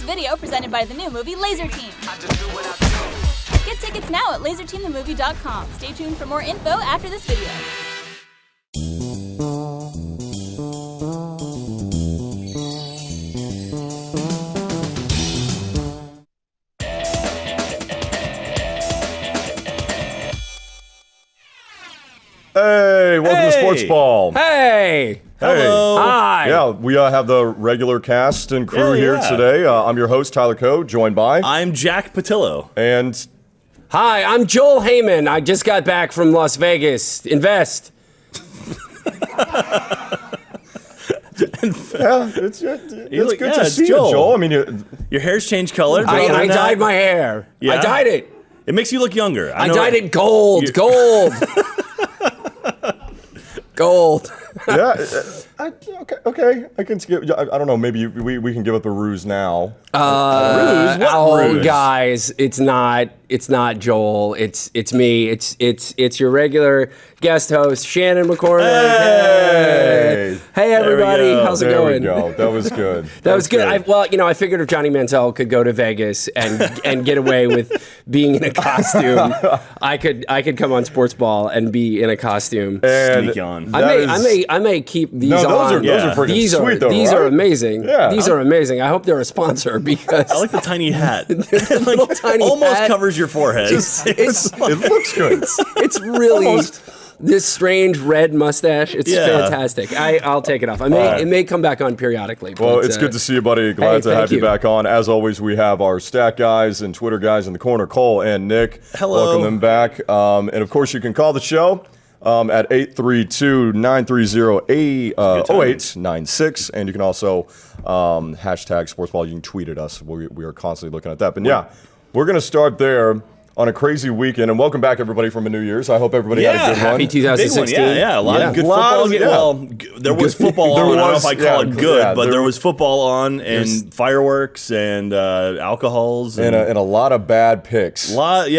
video presented by the new movie Laser Team. Get tickets now at laserteamthemovie.com. Stay tuned for more info after this video. Hey, welcome to Sportsball. Hey! Hello. Hi! Yeah, we have the regular cast and crew here today. I'm your host, Tyler Coe, joined by... I'm Jack Pitlo. And... Hi, I'm Joel Heyman. I just got back from Las Vegas. Invest. Yeah, it's good to see Joel. you, Joel. I mean, your hair's changed color. I dyed my hair. Yeah? I dyed it. It makes you look younger. I dyed it gold. Gold. Gold. yeah, okay. I can skip. I don't know. Maybe we can give up a ruse now. Ruse? What ruse? Guys, it's not Joel. It's me. It's your regular guest host, Shannon McCormick. Hey everybody. How's it going? There we go. That was good. That was good. I figured if Johnny Manziel could go to Vegas and get away with being in a costume, I could come on Sportsball and be in a costume. And sneak on. I may keep these on. Those are freaking sweet though, These right? are amazing. Yeah. These are amazing. I hope they're a sponsor because I like the tiny hat. little tiny almost hat. covers your forehead. It looks good. It's really this strange red mustache. It's fantastic. I'll take it off. It may come back on periodically. Well, but, it's good to see you, buddy. Glad to have you back on. As always, we have our stat guys and Twitter guys in the corner, Cole and Nick. Hello. Welcome them back. And of course, you can call the show at 832-930-0896. And you can also hashtag Sportsball. You can tweet at us. We are constantly looking at that. But yeah, we're going to start there on a crazy weekend. And welcome back, everybody, from a New Year's. I hope everybody had a good one. Happy 2016. A lot of good football. Well, there was football on. I don't know if I call it good, but there was football on and fireworks and alcohols. And a lot of bad picks. I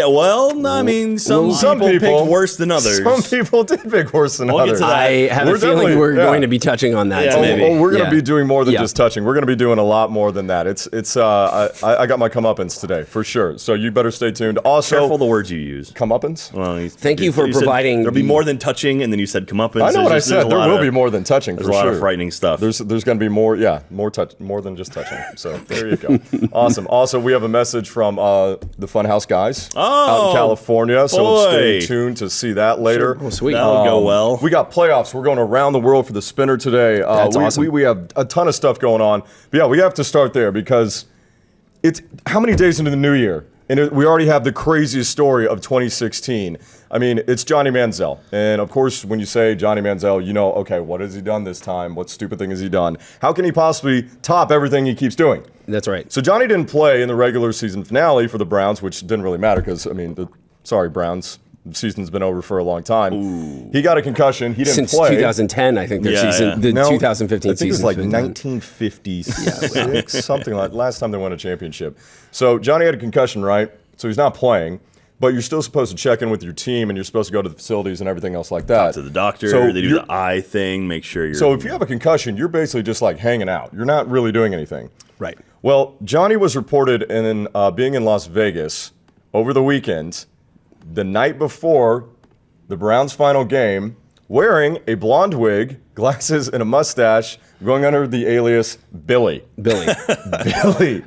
mean, some people picked worse than others. Some people did pick worse than others. I have a feeling we're going to be touching on that. We're going to be doing more than just touching. We're going to be doing a lot more than that. I got my comeuppance today, for sure. So you better stay tuned. Also, careful the words you use. Comeuppance? Well, Thank you for providing. There'll be more than touching, and then you said comeuppance. I know what I said. There will be more than touching. There's a lot of frightening stuff. There's going to be more than just touching. So there you go. Awesome. Also, we have a message from the Funhaus guys out in California. So stay tuned to see that later. Oh, sweet. That'll go well. We got playoffs. We're going around the world for the spinner today. That's awesome. We have a ton of stuff going on. But yeah, we have to start there because it's how many days into the new year? And we already have the craziest story of 2016. I mean, it's Johnny Manziel. And of course, when you say Johnny Manziel, you know, okay, what has he done this time? What stupid thing has he done? How can he possibly top everything he keeps doing? That's right. So Johnny didn't play in the regular season finale for the Browns, which didn't really matter because, I mean, sorry, Browns. The seas's been over for a long time. Ooh. He got a concussion. He didn't play. play. Since 2010, I think their season, the 2015 I think season. it was like 1956, something like last time they won a championship. So Johnny had a concussion, right? So he's not playing, but you're still supposed to check in with your team, and you're supposed to go to the facilities and everything else like that. Talk to the doctor. So they do the eye thing. Make sure you're. So if you have a concussion, you're basically just like hanging out. You're not really doing anything. Right. Well, Johnny was reported in being in Las Vegas over the weekend, the night before the Browns' final game, wearing a blonde wig, glasses, and a mustache, going under the alias Billy. Billy. Billy.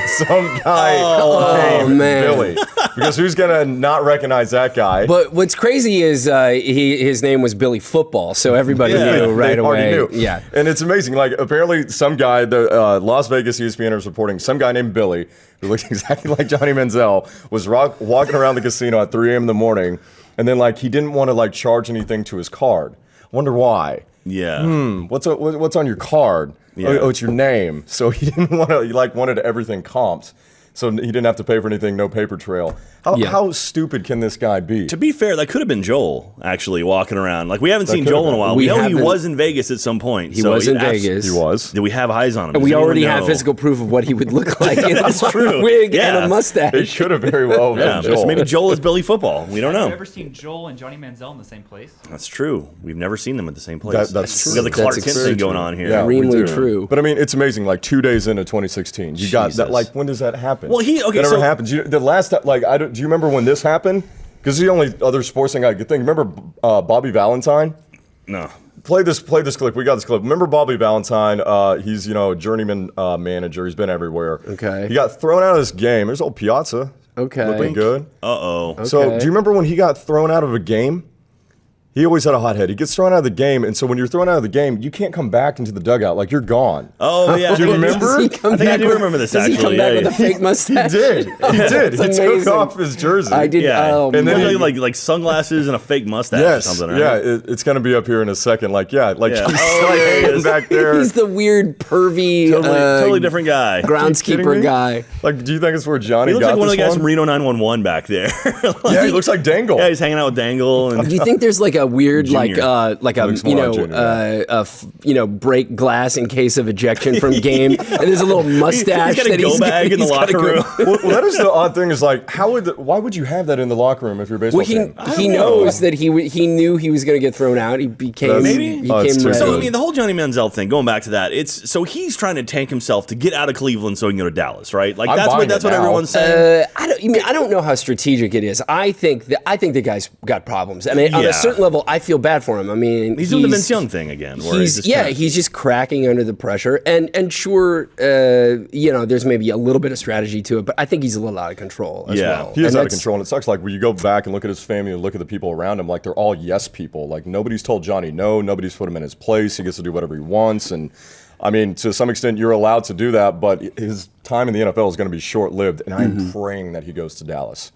Some guy named Billy. Because who's going to not recognize that guy? But what's crazy is his name was Billy Football, so everybody knew right away. Knew. Yeah. And it's amazing. Like, apparently some guy, the Las Vegas ESPN is reporting, some guy named Billy, who looked exactly like Johnny Manziel, was walking around the casino at 3 a.m. in the morning, and then, like, he didn't want to, like, charge anything to his card. Wonder why. Yeah. What's on your card? Yeah. Oh, it's your name. So he didn't want to, he, like, wanted everything comped. so he didn't have to pay for anything, no paper trail. How stupid can this guy be? To be fair, that could have been Joel actually walking around. Like, we haven't seen Joel in a while. We know he was in Vegas at some point. He was in Vegas. He was. Do we have eyes on him? And we already have physical proof of what he would look like in a wig and a mustache. It could have very well been Joel. So maybe Joel is Billy Football. We don't know. Have you ever seen Joel and Johnny Manziel in the same place? That's true. We've never seen them at the same place. That's true. We got the Clark Kent thing going on here. Yeah, extremely true. But I mean, it's amazing. Like 2 days into 2016, you got that. Like, when does that happen? Well, that never happens. The last time, like, do you remember when this happened? Because the only other sports thing I could think. Remember Bobby Valentine? No. Play this clip. We got this clip. Remember Bobby Valentine? He's a journeyman manager. He's been everywhere. Okay. He got thrown out of this game. There's old Piazza. Okay. Looking good. Uh-oh. Okay. So do you remember when he got thrown out of a game? He always had a hot head. He gets thrown out of the game, and so when you're thrown out of the game, you can't come back into the dugout. Like, you're gone. Oh, yeah. Do you remember? I think I do remember this, actually. Does he come back with a fake mustache? He did. He did. He took off his jersey. I did. Yeah. Oh, and then like sunglasses and a fake mustache or something, right? Yeah, it's going to be up here in a second. Like, Oh, there he is. back there. He's the weird, pervy, Totally different guy. groundskeeper guy. Like, do you think it's where Johnny He looks got like one of the guys one? from Reno 911 back there. Yeah, he looks like Dangle. Yeah, he's hanging out with Dangle. And Do you think there's like a weird, Junior. break glass in case of ejection from game, and there's a little mustache he's got a go bag in the locker room. Well, that is the odd thing. Is like, why would you have that in the locker room if you're a baseball Well, fan? he knows that he knew he was going to get thrown out. He became Maybe. he came it's too ready. So I mean, the whole Johnny Manziel thing. Going back to that, so he's trying to tank himself to get out of Cleveland so he can go to Dallas, right? Like I'm that's buying what it now. everyone's saying. I don't know how strategic it is. I think the guy's got problems. I mean, on a certain level, I feel bad for him. I mean, He's doing the Vince Young thing again. Where He's just cracking under the pressure, and sure, there's maybe a little bit of strategy to it, but I think he's a little out of control as well. He is out of control, and it sucks. Like, when you go back and look at his family and look at the people around him, like, they're all yes people. Like, nobody's told Johnny no, nobody's put him in his place. He gets to do whatever he wants, and I mean, to some extent, you're allowed to do that, but his time in the NFL is going to be short-lived, and I'm praying that he goes to Dallas.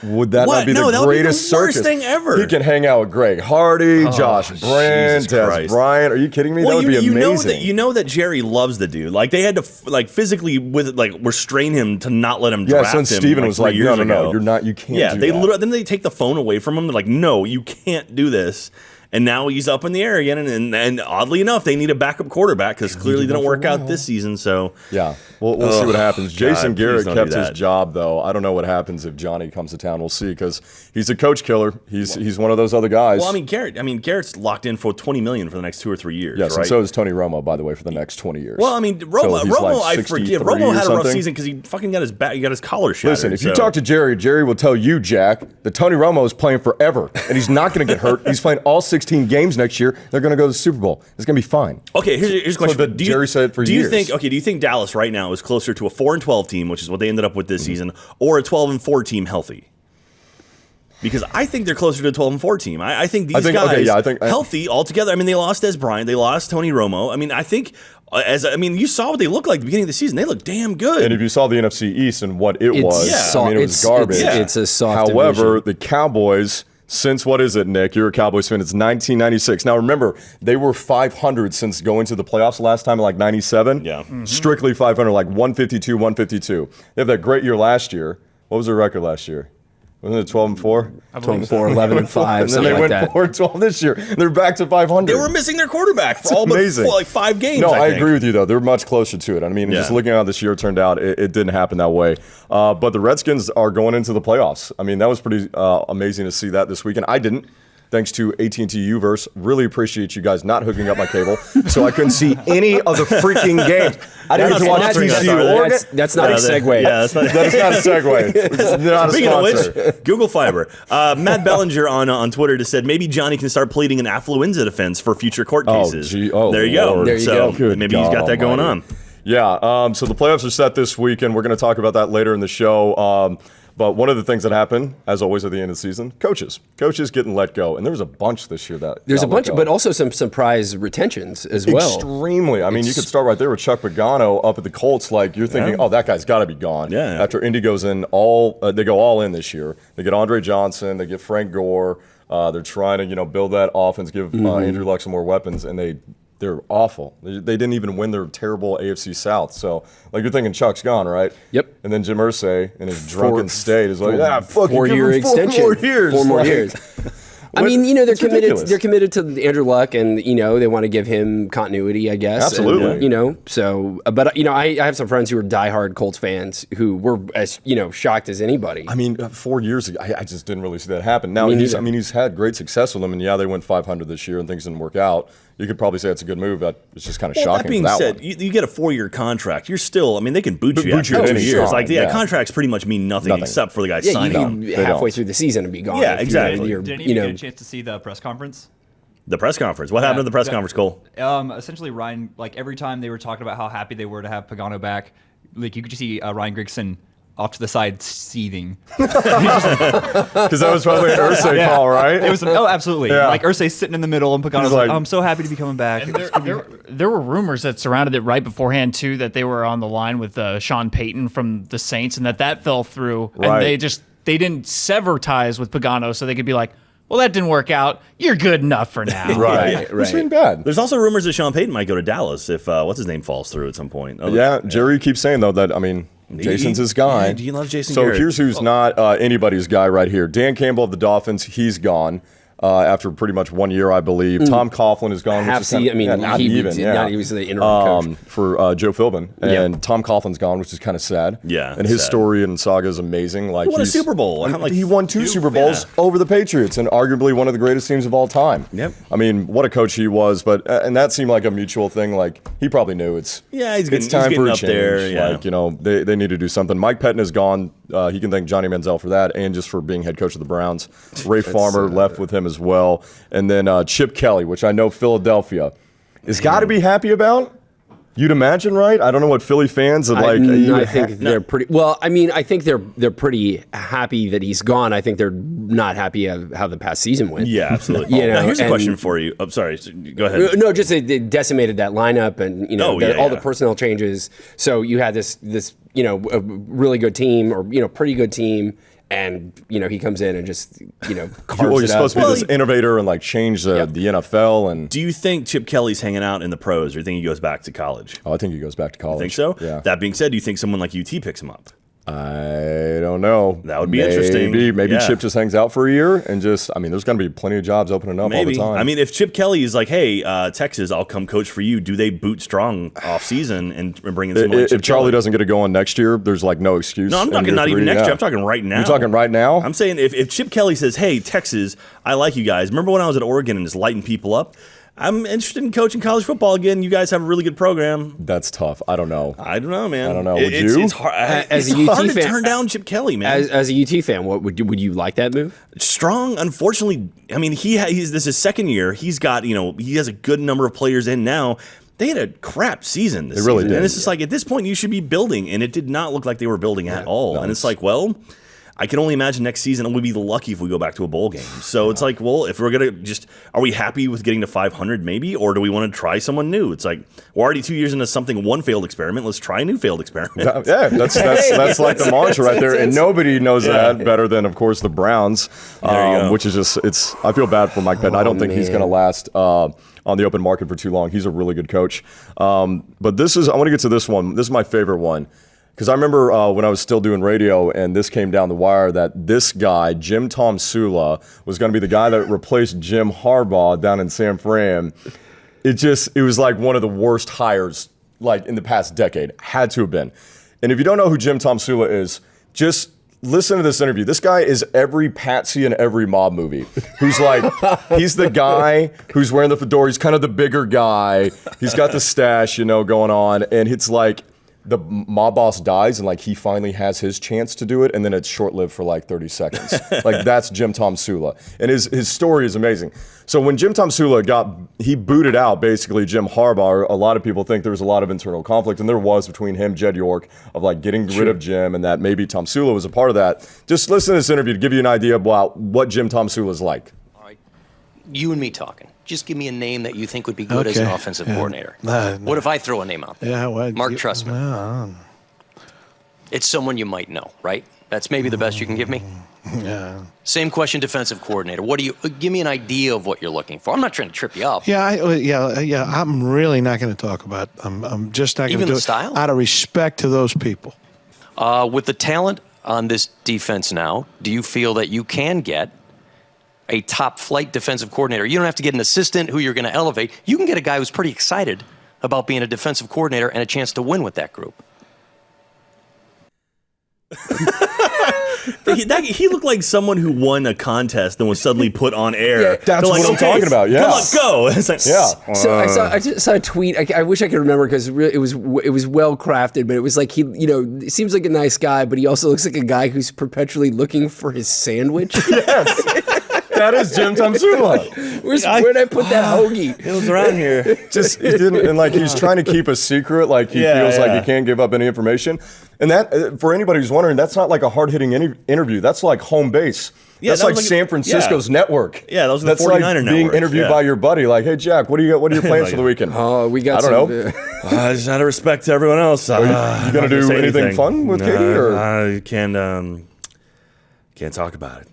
Would that not be the greatest worst circus thing ever? He can hang out with Greg Hardy, Josh Brand, Des Bryant. Are you kidding me? Well, that would be amazing. You know that Jerry loves the dude. Like, they had to physically restrain him to not let him draft him. Yeah, since Steven was like, no, you're not. You can't. Yeah, do that. Then they take the phone away from him. They're like, no, you can't do this. And now he's up in the air again, and oddly enough, they need a backup quarterback because clearly didn't work out this season. So yeah, we'll see what happens. Jason Garrett kept his that. job, though. I don't know what happens if Johnny comes to town. We'll see, because he's a coach killer. He's one of those other guys. Well, Garrett's locked in for $20 million for the next 2 or 3 years. Yes, right? and so is Tony Romo, by the way, for the next 20 years. Well, I mean, Romo, I forgive. Romo had a rough season because he fucking got his collar shattered. Listen, if you talk to Jerry will tell you, Jack, that Tony Romo is playing forever, and he's not going to get hurt. He's playing all 16 games next year. They're going to go to the Super Bowl. It's going to be fine. Okay, here's a question. Jerry said for years. Do you think Dallas right now is closer to a 4-12 team, which is what they ended up with this season, or a 12-4 team healthy? Because I think they're closer to a 12-4 team. I think these guys healthy altogether. I mean, they lost Des Bryant, they lost Tony Romo. I mean, I think you saw what they looked like at the beginning of the season. They looked damn good. And if you saw the NFC East and what it was, it was garbage. It's a soft However, division. the Cowboys, since what is it, Nick? You're a Cowboys fan. It's 1996. Now, remember, they were 500 since going to the playoffs last time in like 97. Yeah. Mm-hmm. Strictly 500, like 152, 152. They have that great year last year. What was their record last year? Wasn't it 12-4? 12-4, 11-5, and then they went 4-12 this year. They're back to 500. They were missing their quarterback for all but 5 games. No, I agree with you, though. They're much closer to it. I mean, just looking at how this year turned out, it didn't happen that way. But the Redskins are going into the playoffs. I mean, that was pretty amazing to see that this weekend. I didn't. Thanks to AT&T Uverse. Really appreciate you guys not hooking up my cable, so I couldn't see any of the freaking games. I didn't get to watch TCU Oregon. That's not a segue. Yeah, that is not a segue. It's not Speaking a of sponsor. which, Google Fiber. Matt Bellinger on Twitter just said maybe Johnny can start pleading an affluenza defense for future court cases. There you go. There you go. Good maybe he's got that going on. Yeah. So the playoffs are set this weekend. We're going to talk about that later in the show. But one of the things that happened, as always at the end of the season, coaches getting let go. And there was a bunch this year that there's a bunch, but also some surprise retentions as well. Extremely. I mean, you could start right there with Chuck Pagano up at the Colts. Like, you're thinking, oh, that guy's got to be gone. Yeah. After Indy goes in they go all in this year. They get Andre Johnson. They get Frank Gore. They're trying to build that offense, give Andrew Luck some more weapons, and they They're awful. They didn't even win their terrible AFC South. So, like, you're thinking Chuck's gone, right? Yep. And then Jim Irsay, in his drunken state, is like, fuck, 4-year extension. 4 more years. 4 more years. I mean, they're committed. Ridiculous. They're committed to Andrew Luck, and they want to give him continuity, I guess. Absolutely. And, so, but I have some friends who are diehard Colts fans who were as shocked as anybody. I mean, 4 years ago, I just didn't really see that happen. Now, he's had great success with them, and they went 500 this year, and things didn't work out. You could probably say it's a good move. It's just kind of shocking. That being said, you get a 4-year contract. You're still, they can boot you after 2 years. Contracts pretty much mean nothing except for the guy signing. You halfway through the season and be gone. Yeah, exactly. Didn't you get a chance to see the press conference? The press conference. What happened at the press conference, Cole? Essentially, Ryan, every time they were talking about how happy they were to have Pagano back, you could just see Ryan Grigson off to the side seething. Because that was probably an Irsay call, right? It was. Absolutely. Yeah. Irsay sitting in the middle, and Pagano's like, I'm so happy to be coming back. And there were rumors that surrounded it right beforehand, too, that they were on the line with Sean Payton from the Saints, and that fell through. Right. And they didn't sever ties with Pagano, so they could be like, well, that didn't work out. You're good enough for now. Right. It's been bad. There's also rumors that Sean Payton might go to Dallas if what's his name falls through at some point. Jerry keeps saying though that Jason's his guy. Yeah, do you love Jason? So Garrett? here's who's not anybody's guy right here. Dan Campbell of the Dolphins. He's gone. After pretty much 1 year, I believe. Tom Coughlin is gone. He was the interim coach for Joe Philbin, and Tom Coughlin's gone, which is kind of sad. Yeah, and his story in Saga is amazing. Like he won a Super Bowl. He won two Super Bowls over the Patriots, and arguably one of the greatest teams of all time. Yep. I mean, what a coach he was. But and that seemed like a mutual thing. Like he probably knew it's time for a change. There, yeah. Like they need to do something. Mike Pettin is gone. He can thank Johnny Manziel for that, and just for being head coach of the Browns. Ray Farmer left with him as well, and then Chip Kelly, which I know Philadelphia is got to be happy about. You'd imagine, right? I don't know what Philly fans are like. I think they're pretty. Well, I think they're pretty happy that he's gone. I think they're not happy of how the past season went. Yeah, absolutely. Now, here's a question for you. I'm sorry. Go ahead. No, just it decimated that lineup, and all the personnel changes. So you had this a really good team, or pretty good team. And he comes in and just carves you're supposed to be this innovator and change the NFL. And do you think Chip Kelly's hanging out in the pros, or do you think he goes back to college? Oh, I think he goes back to college. Think so? Yeah. That being said, do you think someone like UT picks him up? I don't know. That would be interesting. Maybe Chip just hangs out for a year and there's going to be plenty of jobs opening up all the time. I mean, if Chip Kelly is like, hey, Texas, I'll come coach for you, do they boot strong off season and bring in someone like Chip If Charlie Kelly? doesn't get it going next year, there's no excuse. No, I'm talking not even next year. I'm talking right now. You're talking right now? I'm saying if Chip Kelly says, hey, Texas, I like you guys. Remember when I was at Oregon and just lighting people up? I'm interested in coaching college football again. You guys have a really good program. That's tough. I don't know. I don't know, man. I don't know. Would you? It's hard, as it's a UT hard fan, to turn down Chip Kelly, man. As a UT fan, what would you like that move? Strong, unfortunately. I mean, this is his second year. He's got he has a good number of players in now. They had a crap season this season. Really did. And it's just at this point you should be building, and it did not look like they were building at all. No, and it's I can only imagine next season we'll be lucky if we go back to a bowl game. So it's if we're going to are we happy with getting to 500 maybe, or do we want to try someone new? It's we're already 2 years into one failed experiment. Let's try a new failed experiment. Yeah, that's the mantra right there. And nobody knows that better than, of course, the Browns, which is I feel bad for Mike Pettin. I don't think he's going to last on the open market for too long. He's a really good coach. But I want to get to this one. This is my favorite one. Because I remember when I was still doing radio and this came down the wire that this guy, Jim Tom Sula, was going to be the guy that replaced Jim Harbaugh down in San Fran. It was one of the worst hires in the past decade. Had to have been. And if you don't know who Jim Tom Sula is, just listen to this interview. This guy is every patsy in every mob movie. Who's he's the guy who's wearing the fedora. He's kind of the bigger guy. He's got the stash, going on. And it's the mob boss dies and he finally has his chance to do it, and then it's short-lived for 30 seconds. That's Jim Tom Sula. And his story is amazing. So when Jim Tom Sula he booted out basically Jim Harbaugh, a lot of people think there was a lot of internal conflict, and there was between him, Jed York, of getting rid of Jim, and that maybe Tom Sula was a part of that. Just listen to this interview to give you an idea about what Jim Tom Sula is like. All right, you and me talking. Just give me a name that you think would be good as an offensive coordinator. What if I throw a name out there? Yeah, Mark Trestman. It's someone you might know, right? That's maybe the best you can give me? Yeah. Same question, defensive coordinator. What do you give me an idea of what you're looking for? I'm not trying to trip you up. Yeah. I'm really not going to talk about. I'm just not going to do the it style? Out of respect to those people. With the talent on this defense now, do you feel that you can get a top flight defensive coordinator? You don't have to get an assistant who you're going to elevate. You can get a guy who's pretty excited about being a defensive coordinator and a chance to win with that group. He looked like someone who won a contest and was suddenly put on air. Yeah, that's what I'm talking about. Yeah, come on, go. It's like, yeah. So I just saw a tweet. I wish I could remember because it was well crafted, but it was like he seems like a nice guy, but he also looks like a guy who's perpetually looking for his sandwich. Yes. That is Jim Tomsula. Where'd I put that hoagie? It was around here. Just he didn't, and like he's trying to keep a secret. Like he feels like he can't give up any information. And that, for anybody who's wondering, that's not like a hard-hitting interview. That's like home base. Yeah, that's like San Francisco's network. Yeah, those are that's the 49er like network. Being interviewed by your buddy, like, hey Jack, what are your plans for the weekend? Oh, we got. I don't know. Just out of respect to everyone else. You gonna do anything fun with Katie? Or I can't talk about it.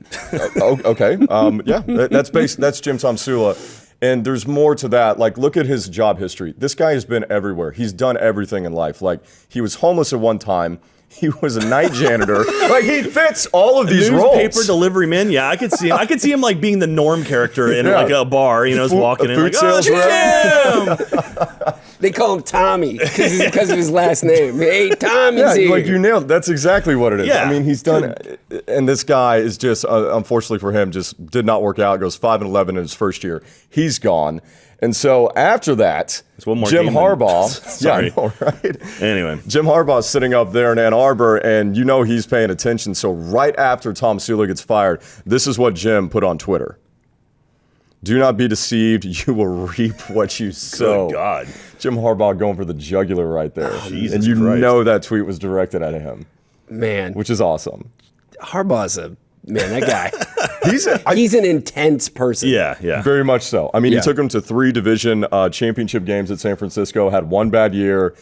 Okay. That's Jim Tomsula. And there's more to that. Like, look at his job history. This guy has been everywhere. He's done everything in life. Like, he was homeless at one time. He was a night janitor. Like, he fits all of these roles. Newspaper delivery man. Yeah, I could see him. I could see him like being the Norm character in like a bar. Just walking in like, sales Jim! They call him Tommy because of his last name. Hey, Tommy's here. Like you nailed it. That's exactly what it is. Yeah. I mean, he's done, and this guy is just, unfortunately for him, just did not work out. Goes 5-11 in his first year. He's gone. And so after that, Jim Harbaugh. Sorry. Yeah, I know, right? Anyway. Jim Harbaugh's sitting up there in Ann Arbor, and he's paying attention. So right after Tomsula gets fired, this is what Jim put on Twitter. Do not be deceived. You will reap what you sow. Good God. Jim Harbaugh going for the jugular right there. Jesus and you Christ. know that tweet was directed at him. Man. Which is awesome. Harbaugh's that guy. He's an intense person. Yeah. Very much so. I mean, he took him to 3 division championship games at San Francisco, had one bad year.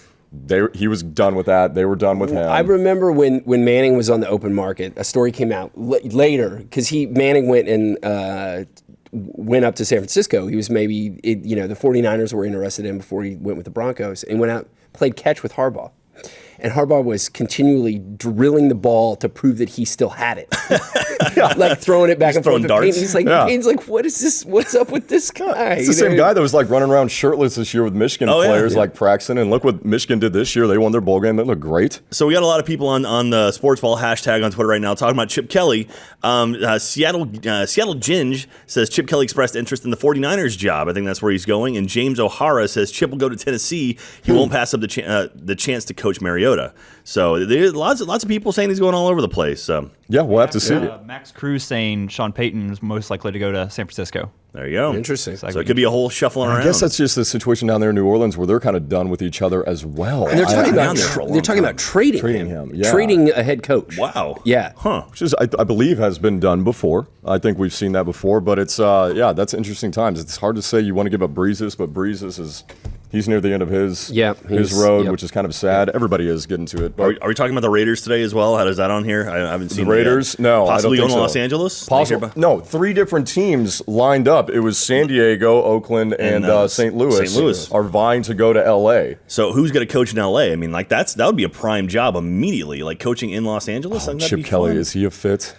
He was done with that. They were done with him. I remember when Manning was on the open market, a story came out later because Manning went and went up to San Francisco. He was the 49ers were interested in before he went with the Broncos, and went out, played catch with Harbaugh. And Harbaugh was continually drilling the ball to prove that he still had it. Like throwing it back and forth. He's like, what is this? What's up with this guy? It's the same guy that was like running around shirtless this year with Michigan players like Braxton. And look what Michigan did this year. They won their bowl game. They look great. So we got a lot of people on the Sportsball hashtag on Twitter right now talking about Chip Kelly. Seattle Ginge says Chip Kelly expressed interest in the 49ers job. I think that's where he's going. And James O'Hara says Chip will go to Tennessee. He won't pass up the chance to coach Mariota. So there's lots of people saying he's going all over the place. So yeah, we'll have to see. Max Cruz saying Sean Payton is most likely to go to San Francisco. There you go. Interesting. So it could be a whole shuffling around. I guess that's just the situation down there in New Orleans where they're kind of done with each other as well. And they're talking about trading him. Yeah. Trading a head coach. Wow. Yeah. Huh. Which is, I believe, has been done before. I think we've seen that before. But it's, that's interesting times. It's hard to say you want to give up Breezes, but Breezes is... He's near the end of his road, which is kind of sad. Everybody is getting to it. Are we talking about the Raiders today as well? How is that on here? I haven't seen the Raiders. No, possibly I don't going to think so. Los Angeles. Possible. No, 3 different teams lined up. It was San Diego, Oakland, and St. Louis. St. Louis are vying to go to L.A. So who's going to coach in L.A.? I mean, like that would be a prime job immediately. Like coaching in Los Angeles. Chip Kelly, is he a fit?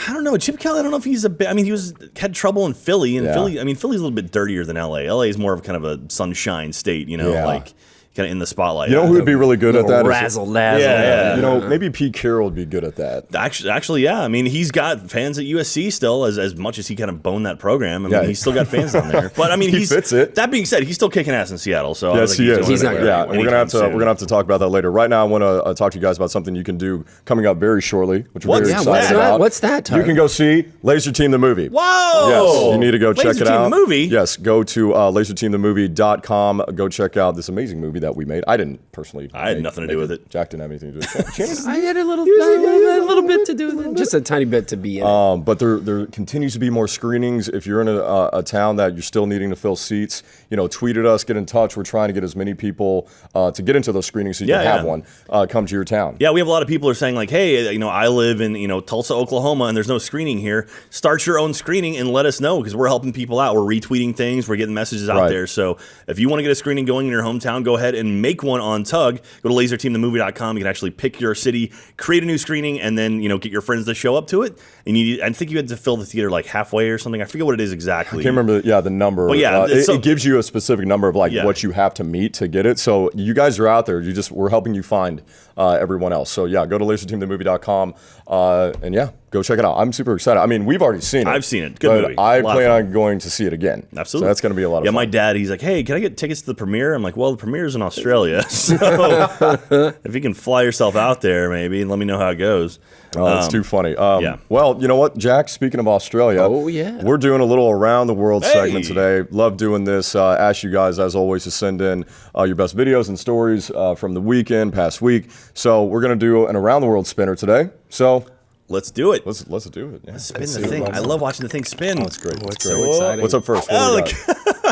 I don't know. Chip Kelly, I don't know if he's a bit. I mean, had trouble in Philly, and Philly. I mean, Philly's a little bit dirtier than LA. LA is more of kind of a sunshine state, like kind of in the spotlight. You know who would be really good at that? Razzle dazzle. Yeah. Maybe Pete Carroll would be good at that. Actually, yeah. I mean, he's got fans at USC still, as much as he kind of boned that program. I mean, he's still got fans down there. But I mean, he fits it. That being said, he's still kicking ass in Seattle. So yes, he is. He's not. Yeah, we're gonna have to talk about that later. Right now, I want to talk to you guys about something you can do coming up very shortly, which we're very excited about. What's that, Tyler? You can go see Laser Team the movie. Whoa! Yes, you need to go check it out. Laser Team the movie. Yes, go to laserteamthemovie.com. Go check out this amazing movie that we made. I didn't personally. I had nothing to do with it. Jack didn't have anything to do with it. I had a little bit to do with it. Just a tiny bit to be in it. But there continues to be more screenings. If you're in a town that you're still needing to fill seats, tweet at us, get in touch. We're trying to get as many people to get into those screenings so you can have one come to your town. Yeah, we have a lot of people who are saying like, hey, I live in Tulsa, Oklahoma, and there's no screening here. Start your own screening and let us know because we're helping people out. We're retweeting things. We're getting messages out there. So if you want to get a screening going in your hometown, go ahead and make one on Tug. Go to laserteamthemovie.com. You can actually pick your city, create a new screening, and then get your friends to show up to it. And I think you had to fill the theater like halfway or something. I forget what it is exactly. I can't remember the number. But yeah, it gives you a specific number of what you have to meet to get it. So you guys are out there. We're helping you find everyone else. So yeah, go to laserteamthemovie.com and go check it out. I'm super excited. I mean, we've already seen it. I've seen it. Good movie. I plan on going to see it again. Absolutely. So that's going to be a lot of fun. Yeah, my dad, he's like, hey, can I get tickets to the premiere? I'm like, well, the premiere's in Australia. So if you can fly yourself out there maybe and let me know how it goes. Oh, that's too funny. Well, you know what, Jack, speaking of Australia, we're doing a little around the world segment today. Love doing this. Ask you guys, as always, to send in your best videos and stories from the weekend, past week. So we're going to do an around the world spinner today. So let's do it. Let's do it. Yeah. Let's spin the thing. I love watching the thing spin. Oh, that's great. That's so exciting. What's up first?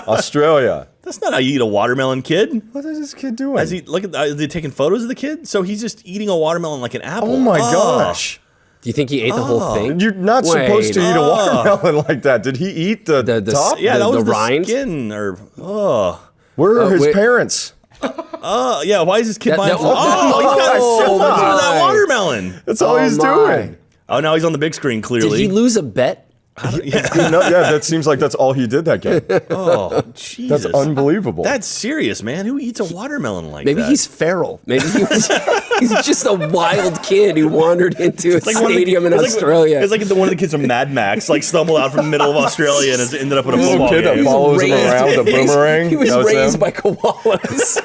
Australia. That's not how you eat a watermelon, kid. What is this kid doing? Is they taking photos of the kid? So he's just eating a watermelon like an apple. Oh my gosh. Do you think he ate the whole thing? You're not supposed to eat a watermelon like that. Did he eat the top? Yeah, that was the rind? Skin Where are his parents? Yeah, why is this kid buying? He's got so much of that watermelon. That's all he's doing. Oh, now he's on the big screen, clearly. Did he lose a bet? That seems like that's all he did that game. Oh, Jesus. That's unbelievable. That's serious, man. Who eats a watermelon like Maybe that? Maybe he's feral. Maybe he's just a wild kid who wandered into a stadium in Australia. It's like one of the kids from Mad Max, stumbled out from the middle of Australia and has ended up in a football game. That follows him around with a boomerang. He was raised by koalas.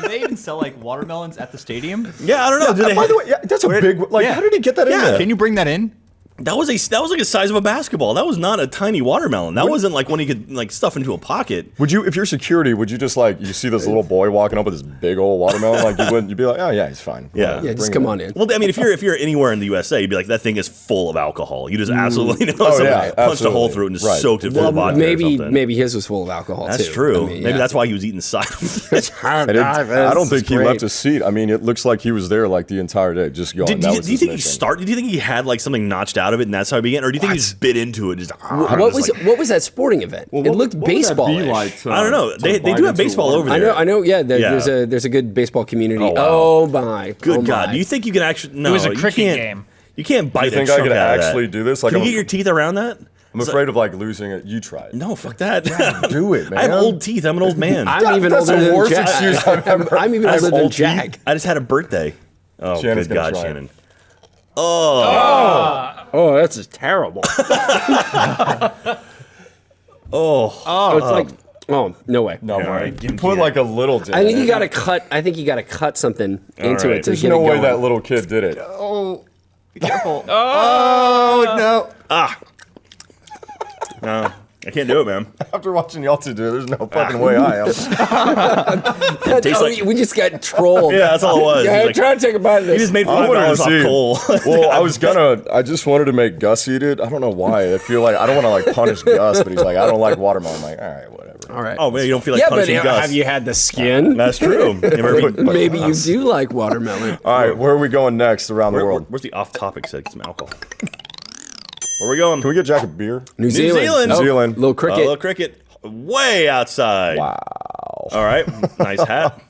Do they even sell watermelons at the stadium? Yeah, I don't know. By the way, that's a big. How did he get that in there? Can you bring that in? That was like the size of a basketball. That was not a tiny watermelon. That wasn't like one you could stuff into a pocket. Would you, if you're security, would you just you see this little boy walking up with this big old watermelon, you'd be like, oh yeah, he's fine. Yeah, just come on in. Well, I mean, if you're anywhere in the USA, you'd be like, that thing is full of alcohol. You just absolutely punched a hole through it and just soaked it full of vodka. Maybe his was full of alcohol. That's too. true. Maybe that's why he was eating cider. I don't think he left his seat. I mean, it looks like he was there the entire day, just going. Do you think he started? Do you think he had something notched out of it, and that's how he began? Or do you think he just bit into it? What was that sporting event? It looked baseball-ish. I don't know. They do have baseball over there. I know. Yeah, there's a good baseball community. Oh my! Good God! Do you think you can actually? No, it was a cricket game. You can't bite. Do you think I could actually do this? Can you get your teeth around that? I'm afraid of losing it. You try it. No, fuck that. Do it, man. I have old teeth. I'm an old man. I'm even older than Jack. I'm even older than Jack. I just had a birthday. Oh, good God, Shannon. Oh, that's terrible. It's no way. No way. You put a little. I think you got to cut. I think you got to cut something into it. There's no way that little kid did it. Oh, be careful. No. No. I can't do it, man. After watching y'all two do it, there's no fucking way I am. We just got trolled. Yeah, that's all it was. Yeah, try to take a bite of this. You just made $5 off Cole. Well, I just wanted to make Gus eat it. I don't know why. I feel I don't want to punish Gus, but he's like, I don't like watermelon. I'm like, all right, whatever. All right. Oh, man, you don't feel like punishing Gus. Have you had the skin? That's true. Maybe you do like watermelon. All right, where are we going next around the world? Where's the off-topic set? Get some alcohol. Where are we going? Can we get Jack a beer? New Zealand. Little cricket. Little cricket. Way outside. Wow. All right. Nice hat.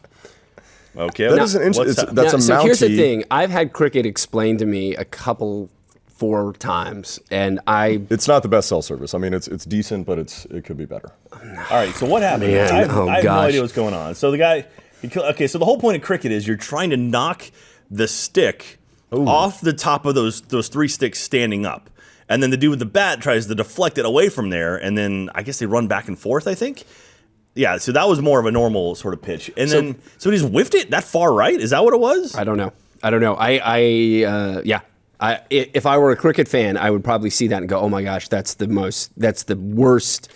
Okay. That's a mountie. So here's the thing. I've had cricket explained to me 4 times, and It's not the best cell service. I mean, it's decent, but it could be better. All right. So what happened? Man, I have no idea what's going on. So the guy. So the whole point of cricket is you're trying to knock the stick off the top of those 3 sticks standing up. And then the dude with the bat tries to deflect it away from there, and then I guess they run back and forth, I think. Yeah, so that was more of a normal sort of pitch. And so he just whiffed it that far right? Is that what it was? I don't know. If I were a cricket fan, I would probably see that and go, oh my gosh, that's the worst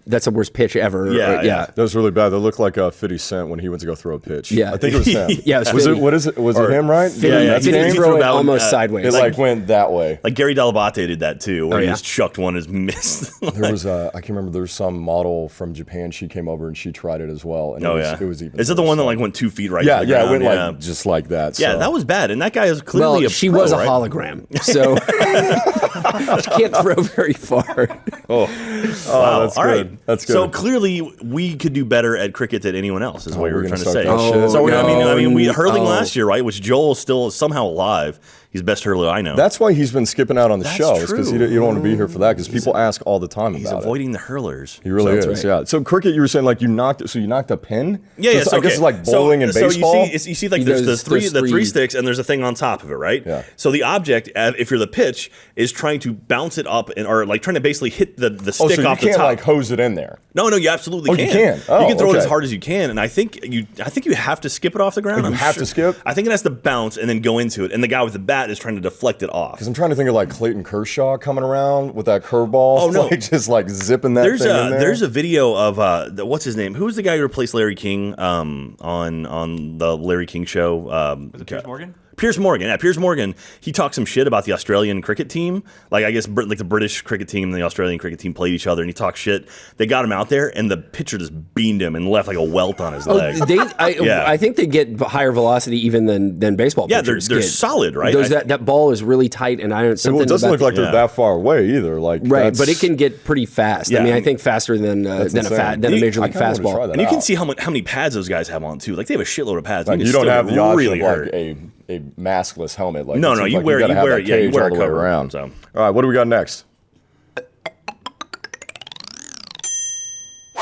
that's the worst pitch ever. Yeah. That was really bad. That looked like 50 Cent when he went to go throw a pitch. Yeah. I think it was him. Yeah, was it? What is it? Was it him? Right? He threw it almost sideways. It like went that way. Like Gary Delabate did that too, where he just chucked one as missed. There was I can't remember. There was some model from Japan. She came over and she tried it as well. And it was even. Is it the one that like went 2 feet right? Yeah, to the ground? It went like just like that. Yeah, so. that was bad. And that guy is clearly she pro, was a right? hologram, so she can't throw very far. Wow. That's all good. right. That's good. So clearly, we could do better at cricket than anyone else. Is what you were trying to say. So I mean, we hurling last year, right? Which Joel is still somehow alive. He's the best hurler I know. That's why he's been skipping out on the show, because true. you don't want to be here for that, because people ask all the time about it. He's avoiding the hurlers. He really is, yeah. So cricket, you were saying like you knocked a pin? Yeah, so I guess it's like bowling and baseball. So you see like there's the three sticks and there's a thing on top of it, right? Yeah. So the object, if you're the pitch, is trying to bounce it up or like trying to basically hit the stick off the top. So you can't like hose it in there. No, you absolutely can. You can. You can throw it as hard as you can, and I think you have to skip it off the ground. You have to skip? I think it has to bounce and then go into it, and the guy with the bat is trying to deflect it off. Because I'm trying to think of like Clayton Kershaw coming around with that curveball. Oh no, like, just like zipping that thing in there. There's a video of what's his name? Who's the guy who replaced Larry King on the Larry King show? Was it Piers Morgan? Piers Morgan. Yeah, Piers Morgan. He talked some shit about the Australian cricket team. Like, I guess like the British cricket team and the Australian cricket team played each other, and he talked shit. They got him out there, and the pitcher just beamed him and left like a welt on his leg. I think they get higher velocity even than baseball pitchers. They're solid, right? That ball is really tight, and it doesn't look like they're that far away either. Like but it can get pretty fast. Yeah, I mean, I think faster than a major league fastball. And you can see how many pads those guys have on too. Like they have a shitload of pads. Like, you don't have the option of like a maskless helmet. Like, no, you wear it all the way around. So. All right, what do we got next?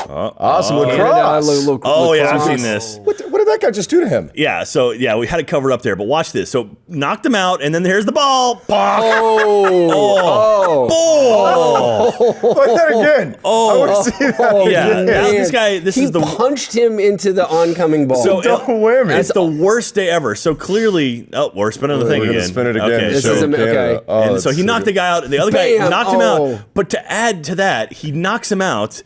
Awesome lacrosse. I've seen this. What did that guy just do to him? Yeah, so we had it covered up there, but watch this. So knocked him out, and then there's the ball. Like that again. I want to see that. Yeah, now this guy. He punched him into the oncoming ball. So it's the worst day ever. So clearly, we're spinning the thing again. Spin it again. Okay, this is okay. And so he knocked the guy out. The other guy knocked him out. But to add to that, he knocks him out.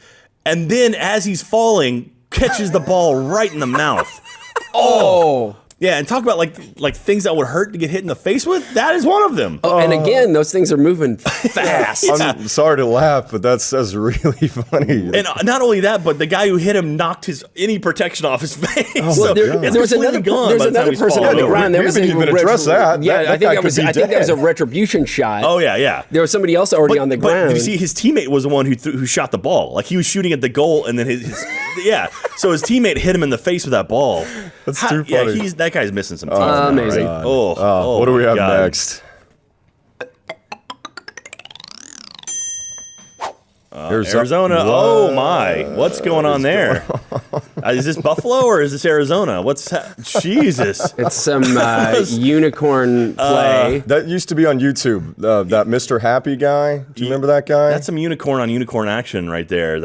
And then, as he's falling, catches the ball right in the mouth. Yeah, and talk about like things that would hurt to get hit in the face with. That is one of them. And again, those things are moving fast. I'm sorry to laugh, but that's really funny. And not only that, but the guy who hit him knocked any protection off his face. There was another person on the ground. There was even address that. Yeah, I think that was a retribution shot. Oh yeah. There was somebody else already on the ground. But you see, his teammate was the one who shot the ball. Like he was shooting at the goal, and then so his teammate hit him in the face with that ball. That's too funny. Yeah, that guy's missing some teeth. Amazing. Right? What do we have next? Arizona. Oh my! What's going on there? Is this Buffalo or is this Arizona? Jesus! It's some unicorn play. That used to be on YouTube. That Mr. Happy guy. Do you remember that guy? That's some unicorn on unicorn action right there.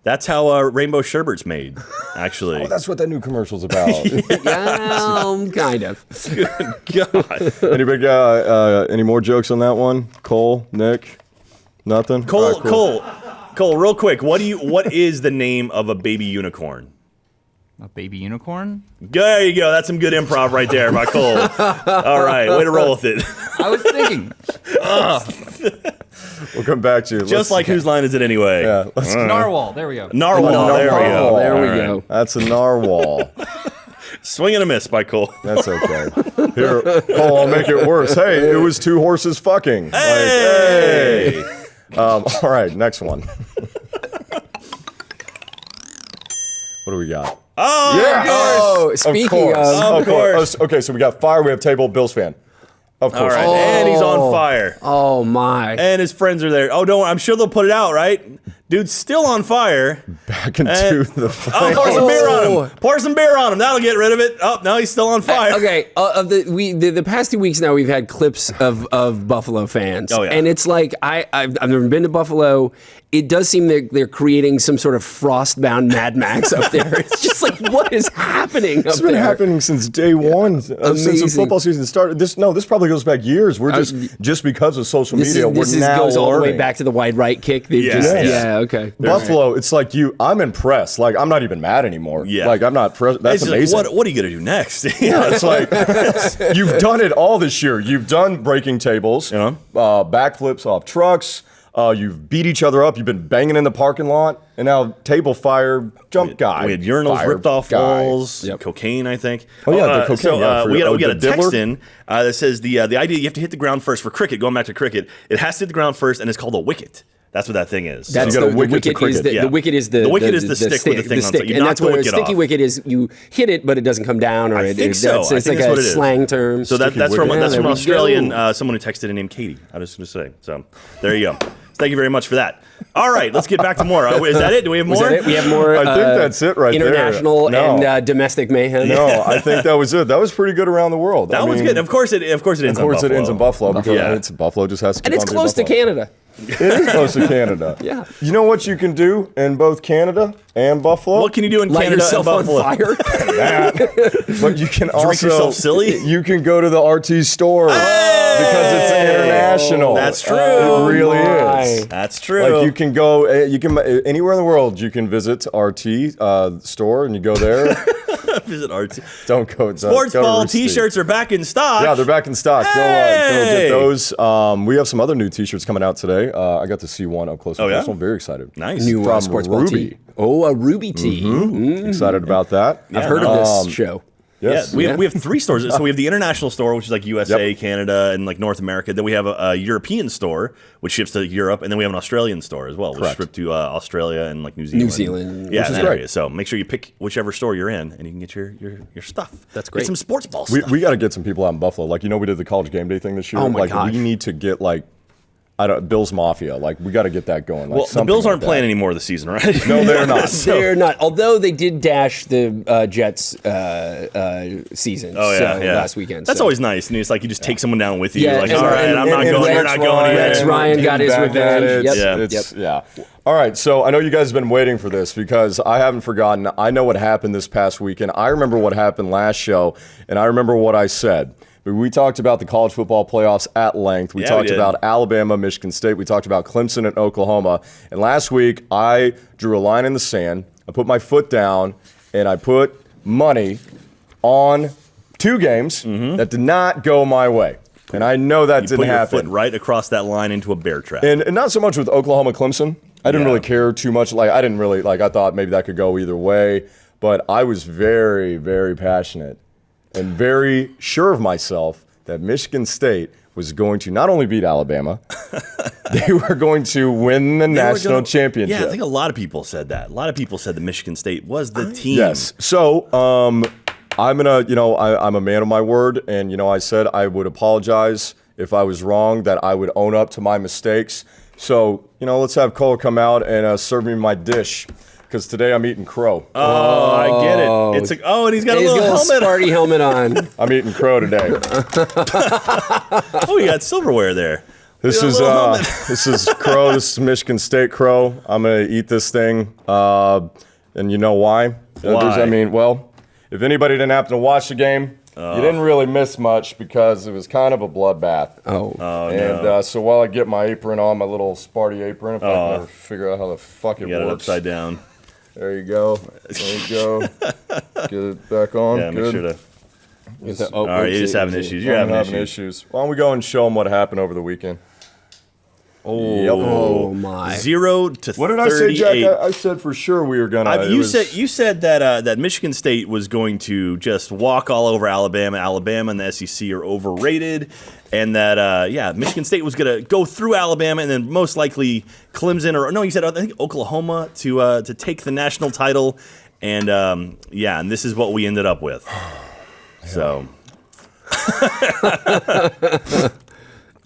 That's how Rainbow Sherbet's made, actually. Oh, that's what that new commercial's about. Kind of. Good God. Any more jokes on that one? Cole, Nick, nothing. Cole, Cole, real quick. What is the name of a baby unicorn? A baby unicorn? There you go. That's some good improv right there by Cole. All right, way to roll with it. I was thinking. We'll come back to you. Just like whose line is it anyway? Yeah. Narwhal. There we go. Narwhal. There we go. There we go. That's a narwhal. Swing and a miss by Cole. That's okay. Here, Cole, I'll make it worse. Hey, it was two horses fucking. Hey! All right, next one. What do we got? Oh, yes! Speaking of course. Okay, so we got fire. We have table. Bills fan. Of course. All right, and he's on fire. Oh my! And his friends are there. Oh, don't worry. I'm sure they'll put it out, right? Dude's still on fire. Back into the fire. Oh, pour some beer on him. Pour some beer on him. That'll get rid of it. Oh, no, he's still on fire. Okay, of the past 2 weeks now, we've had clips of Buffalo fans. Oh, yeah. And it's like I've never been to Buffalo. It does seem that they're creating some sort of frost-bound Mad Max up there. It's just like, what is happening? happening? It's been happening since day one, since the football season started. This probably goes back years. We're just because of social media. We're now goes all the way learning. back to the wide right kick. Yeah, okay. Buffalo, it's like I'm impressed. Like I'm not even mad anymore. Yeah. Like I'm not. That's amazing. Like, what are you gonna do next? Yeah, it's like you've done it all this year. You've done breaking tables, backflips off trucks. You've beat each other up. You've been banging in the parking lot, and now table fire jump guy. We had urinals ripped off walls, cocaine, I think. Oh yeah, the cocaine. So we got a text in that says the idea you have to hit the ground first for cricket. Going back to cricket, it has to hit the ground first, and it's called a wicket. That's what that thing is. That's the wicket is the wicket is the stick with the thing on top. And that's what a sticky wicket is. You hit it, but it doesn't come down, or it's like a slang term. So that's from Australian someone who texted in named Katie. I was just going to say. So there you go. Thank you very much for that. All right, let's get back to more. Is that it? Do we have more? Is that it? We have more. I think that's it right international there. International and domestic mayhem. No, I think that was it. That was pretty good around the world. That was good. Of course it ends in Buffalo. It ends in Buffalo because Buffalo just has to keep and it's close to Canada. It is close to Canada. Yeah. You know what you can do in both Canada and Buffalo? What can you do in Light Canada yourself and Buffalo? on fire? But you can drink yourself silly. You can go to the RT store because it's international. That's true. It really is. That's true. Like you can go, anywhere in the world. You can visit RT store and you go there. Visit RT. Don't go. Sportsball T-shirts are back in stock. Yeah, they're back in stock. Go get those. We have some other new T-shirts coming out today. I got to see one up close and personal. Very excited. Nice. New From Sportsball Ruby. tee. Oh, a Ruby tee. Mm-hmm. Excited about that. I've heard of this show. Yes. Yeah, we have 3 stores. So we have the international store, which is like USA, Canada, and like North America. Then we have a European store, which ships to Europe, and then we have an Australian store as well, which ships to Australia and like New Zealand. Yeah, which is great. So make sure you pick whichever store you're in, and you can get your stuff. That's great. Get some sports ball stuff. We got to get some people out in Buffalo. Like we did the college game day thing this year. Oh my gosh. We need to get Bills Mafia. Like we got to get that going. Well, the Bills aren't playing anymore this season, right? No, they're not. They're not. Although they did dash the Jets season last weekend. That's always nice. And it's like you just take someone down with you. Yeah, Like, all right, I'm not going. You're not going anywhere. Rex Ryan got his revenge. Yeah. All right, so I know you guys have been waiting for this because I haven't forgotten. I know what happened this past weekend. I remember what happened last show, and I remember what I said. We talked about the college football playoffs at length. We talked about Alabama, Michigan State. We talked about Clemson and Oklahoma. And last week, I drew a line in the sand. I put my foot down, and I put money on 2 games that did not go my way. And I know that didn't happen. Put your foot right across that line into a bear trap. And not so much with Oklahoma, Clemson. I didn't really care too much. I didn't really, I thought maybe that could go either way. But I was very, very passionate and very sure of myself that Michigan State was going to not only beat Alabama, they were going to win the national championship. Yeah, I think a lot of people said that. A lot of people said that Michigan State was the team. Yes. So I'm going to, I'm a man of my word. And, I said I would apologize if I was wrong, that I would own up to my mistakes. So, let's have Cole come out and serve me my dish. Because today I'm eating crow. Oh, I get it. It's and he's got a little helmet. Sparty helmet on. I'm eating crow today. You got silverware there. This is crow. This is Michigan State crow. I'm gonna eat this thing, and you know why? Why? If anybody didn't happen to watch the game, you didn't really miss much because it was kind of a bloodbath. So while I get my apron on, my little Sparty apron, if I can ever figure out how the fuck it works. Got it upside down. There you go. Get it back on. Yeah, make sure to. All right, you're just having issues. You're having issues. Why don't we go and show them what happened over the weekend? Oh my! 0 to 38. What did I say, Jack? I said for sure we were gonna. You said that Michigan State was going to just walk all over Alabama. Alabama and the SEC are overrated, and that Michigan State was going to go through Alabama and then most likely Clemson you said I think Oklahoma to take the national title, and and this is what we ended up with. So.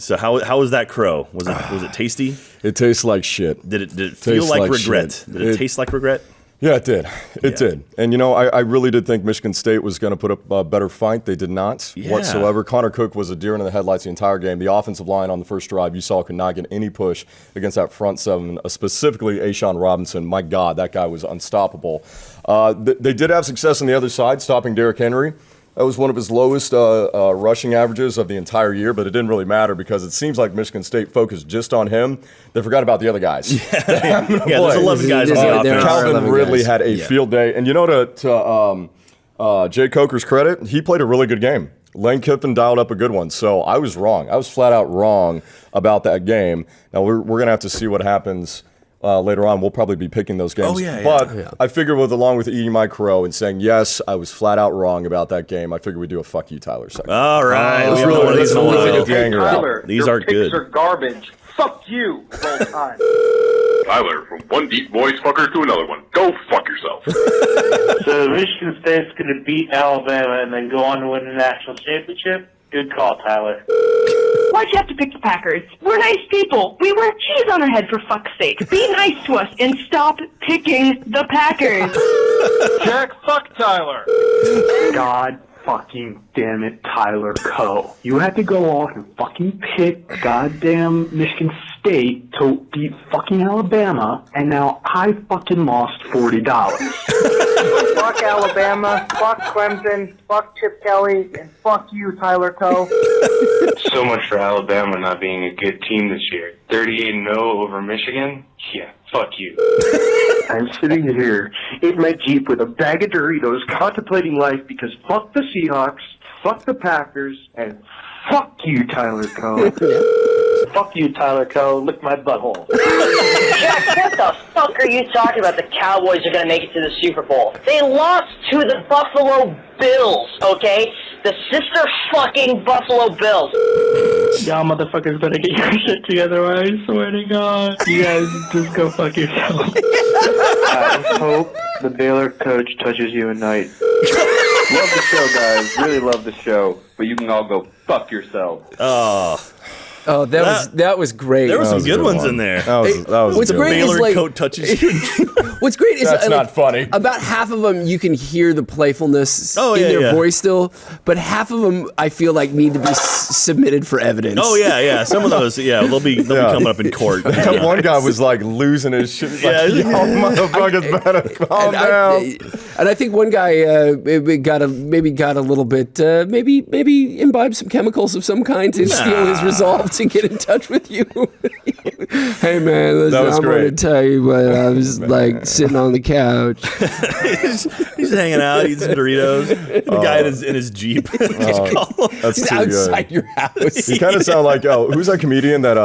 So how was that crow? Was it tasty? It tastes like shit. Did it feel like regret? Shit. Did it taste like regret? Yeah, it did. It did. And, I really did think Michigan State was going to put up a better fight. They did not whatsoever. Connor Cook was a deer in the headlights the entire game. The offensive line on the first drive, you saw, could not get any push against that front seven, specifically A'Shawn Robinson. My God, that guy was unstoppable. They did have success on the other side, stopping Derrick Henry. That was one of his lowest rushing averages of the entire year, but it didn't really matter because it seems like Michigan State focused just on him. They forgot about the other guys. Yeah, there's 11 guys on the offense. Calvin Ridley had a field day. And to Jay Coker's credit, he played a really good game. Lane Kiffin dialed up a good one. So I was wrong. I was flat out wrong about that game. Now we're going to have to see what happens later on. We'll probably be picking those games. I figure along with eating my crow and saying, yes, I was flat out wrong about that game, I figure we do a fuck you, Tyler segment. All right. Let's really get the anger out. These aren't good. These are garbage. Fuck you, full time. Tyler, from one deep voice fucker to another one. Go fuck yourself. So Michigan State's going to beat Alabama and then go on to win the national championship? Good call, Tyler. Why'd you have to pick the Packers? We're nice people. We wear cheese on our head, for fuck's sake. Be nice to us and stop picking the Packers. Jack, fuck Tyler. God fucking damn it, Tyler Coe. You had to go off and fucking pick goddamn Michigan State to beat fucking Alabama, and now I fucking lost $40. Fuck Alabama, fuck Clemson, fuck Chip Kelly, and fuck you, Tyler Coe. So much for Alabama not being a good team this year. 38-0 over Michigan? Yeah, fuck you. I'm sitting here in my Jeep with a bag of Doritos contemplating life because fuck the Seahawks, fuck the Packers, and fuck you, Tyler Coe. Fuck you, Tyler Coe. Lick my butthole. Jack, what the fuck are you talking about? The Cowboys are going to make it to the Super Bowl. They lost to the Buffalo Bills, okay? The sister fucking Buffalo Bills. Y'all motherfuckers better get your shit together, I swear to God. You guys just go fuck yourself. I hope the Baylor coach touches you at night. Love the show, guys. Really love the show. But you can all go fuck yourself. Oh, that was great. There were some good ones in there. That was what's great Baylor is like, coat touches you. What's great is that's not funny. About half of them you can hear the playfulness in their voice still, but half of them I feel like need to be submitted for evidence. Oh yeah. Some of those, they'll be coming up in court. One guy was like losing his shit. Like, yo, motherfuckers better calm down. And I think one guy got a little bit, maybe imbibed some chemicals of some kind to steal his resolve to get in touch with you. Hey man, listen, I'm going to tell you, but I was like sitting on the couch. he's hanging out, eating some Doritos. The guy in his Jeep. That's outside your house. You kind of sound like who's that comedian that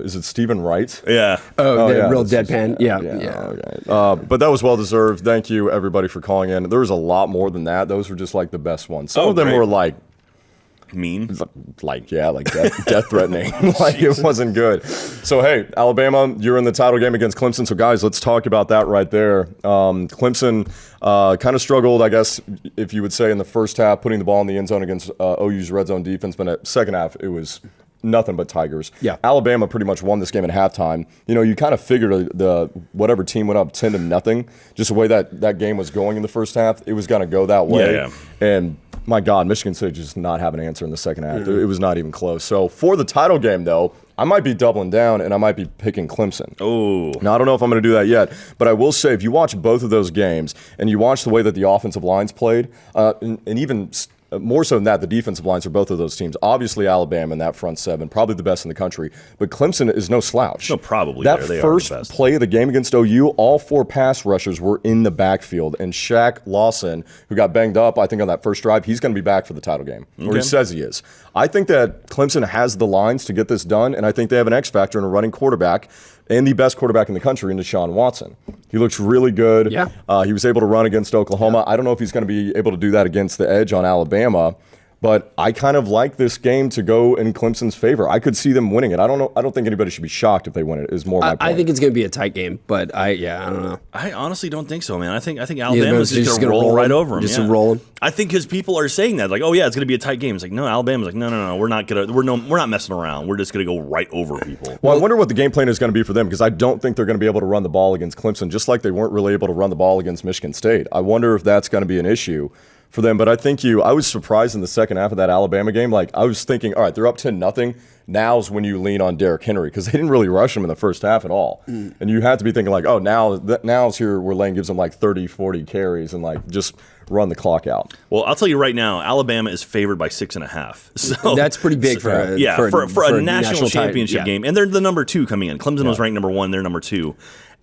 is it Stephen Wright? Yeah. Real deadpan. Yeah. Okay. But that was well deserved. Thank you everybody for calling in. There was a lot more than that. Those were just like the best ones. Some of them were like mean, death threatening. Like it wasn't good. So hey, Alabama, you're in the title game against Clemson. So guys, let's talk about that right there. Clemson kind of struggled, I guess, if you would say, in the first half, putting the ball in the end zone against OU's red zone defense. But at second half, it was nothing but Tigers. Yeah. Alabama pretty much won this game at halftime. You kind of figured the whatever team went up 10-0, just the way that game was going in the first half, it was going to go that way. Yeah. And my God, Michigan State just not have an answer in the second half. It was not even close. So for the title game, though, I might be doubling down and I might be picking Clemson. Oh. Now, I don't know if I'm going to do that yet, but I will say if you watch both of those games and you watch the way that the offensive lines played, and even more so than that, the defensive lines for both of those teams. Obviously, Alabama in that front seven, probably the best in the country. But Clemson is no slouch. No, probably. That they first are the best. play of the game against OU, all four pass rushers were in the backfield. And Shaq Lawson, who got banged up, I think, on that first drive, he's going to be back for the title game. Or he says he is. I think that Clemson has the lines to get this done, and I think they have an X factor in a running quarterback and the best quarterback in the country in Deshaun Watson. He looks really good. Yeah. He was able to run against Oklahoma. I don't know if he's going to be able to do that against the edge on Alabama. But I kind of like this game to go in Clemson's favor. I could see them winning it. I don't know. I don't think anybody should be shocked if they win it. Is more my point. I think it's going to be a tight game, but I don't know. I honestly don't think so, man. I think Alabama's just going to roll right over them. Just rolling. I think because people are saying that, like, oh yeah, it's going to be a tight game. It's like, no, Alabama's like, no, we're not messing around. We're just going to go right over people. Well, I wonder what the game plan is going to be for them, because I don't think they're going to be able to run the ball against Clemson, just like they weren't really able to run the ball against Michigan State. I wonder if that's going to be an issue for them. But I think I was surprised in the second half of that Alabama game. Like, I was thinking, all right, they're up 10-0. Now's when you lean on Derrick Henry, because they didn't really rush him in the first half at all. And you had to be thinking like, oh, now's here where Lane gives them like 30, 40 carries and like just run the clock out. Well, I'll tell you right now, Alabama is favored by 6.5. So that's pretty big for a national championship game. And they're the number 2 coming in. Clemson was ranked number 1. They're number 2.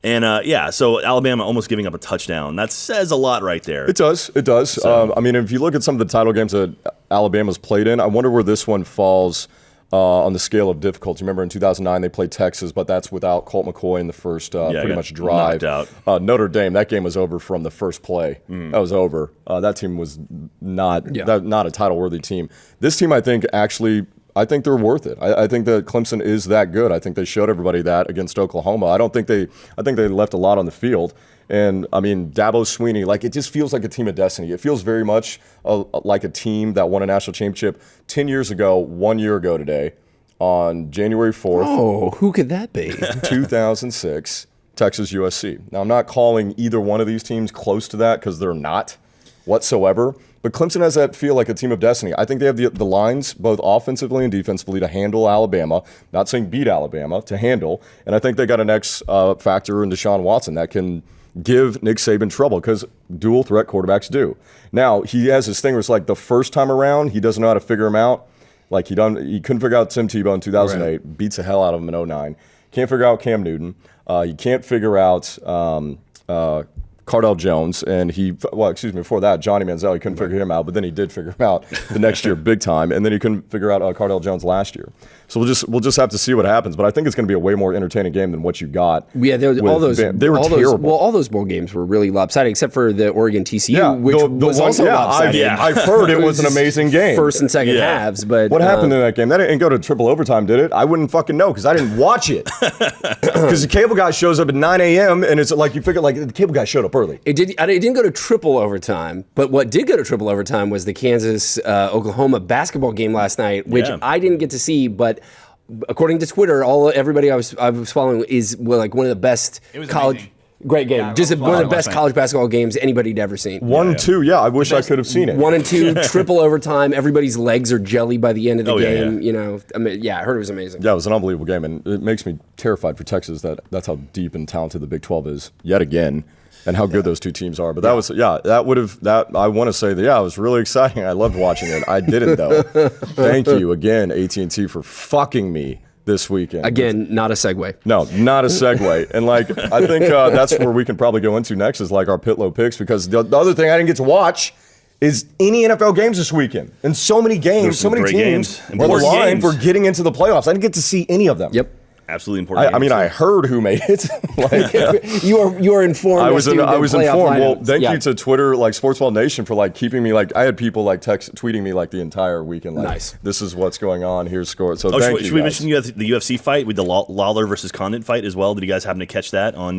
And so Alabama almost giving up a touchdown. That says a lot right there. It does. So. I mean, if you look at some of the title games that Alabama's played in, I wonder where this one falls on the scale of difficulty. Remember in 2009 they played Texas, but that's without Colt McCoy in the first pretty much drive. Notre Dame, that game was over from the first play. That was over. That team was not a title-worthy team. This team, I think they're worth it. I think that Clemson is that good. I think they showed everybody that against Oklahoma. I think they left a lot on the field. And, I mean, Dabo Swinney, like, it just feels like a team of destiny. It feels very much like a team that won a national championship 10 years ago, 1 year ago today, on January 4th. Oh, who could that be? 2006, Texas USC. Now, I'm not calling either one of these teams close to that, because they're not whatsoever. But Clemson has that feel like a team of destiny. I think they have the lines, both offensively and defensively, to handle Alabama. Not saying beat Alabama, to handle. And I think they got an X factor in Deshaun Watson that can give Nick Saban trouble, because dual threat quarterbacks do. Now, he has this thing where it's like the first time around, he doesn't know how to figure him out. Like he couldn't figure out Tim Tebow in 2008, beats the hell out of him in 2009. Can't figure out Cam Newton. He can't figure out Cardell Jones, and before that, Johnny Manziel, he couldn't figure him out, but then he did figure him out the next year big time, and then he couldn't figure out Cardell Jones last year. So we'll just have to see what happens, but I think it's going to be a way more entertaining game than what you got. Yeah, they were terrible. All those bowl games were really lopsided, except for the Oregon TCU, which was also lopsided. I've heard it was an amazing game. First and second halves, but what happened in that game? That didn't go to triple overtime, did it? I wouldn't fucking know, because I didn't watch it. Because the cable guy shows up at 9 a.m. and it's like you figure like the cable guy showed up early. It didn't go to triple overtime, but what did go to triple overtime was the Kansas Oklahoma basketball game last night, which I didn't get to see, but according to Twitter, everybody I was following is like one of the best college. Amazing. Great game. Just one of the best college basketball games anybody'd ever seen. 1-2, I wish I could have seen it. 1 and 2, triple overtime. Everybody's legs are jelly by the end of the game. You know, I heard it was amazing. Yeah, it was an unbelievable game, and it makes me terrified for Texas that's how deep and talented the Big 12 is yet again, and how good those two teams are. But I want to say that it was really exciting. I loved watching it. I didn't though. Thank you again, AT&T, for fucking me this weekend. Again, not a segue. No, not a segue. And like, I think that's where we can probably go into next is like our Pitlo picks, because the other thing I didn't get to watch is any NFL games this weekend. And so many games, so many teams on the line for getting into the playoffs. I didn't get to see any of them. Yep. Absolutely important. I mean, I heard who made it. You are informed. I was informed. Well, thank you to Twitter, like Sportsball Nation, for like keeping me like. I had people like tweeting me like the entire weekend. Like, nice. This is what's going on. Here's score. So thank you. Should we mention the UFC fight with the Lawler versus Condit fight as well? Did you guys happen to catch that on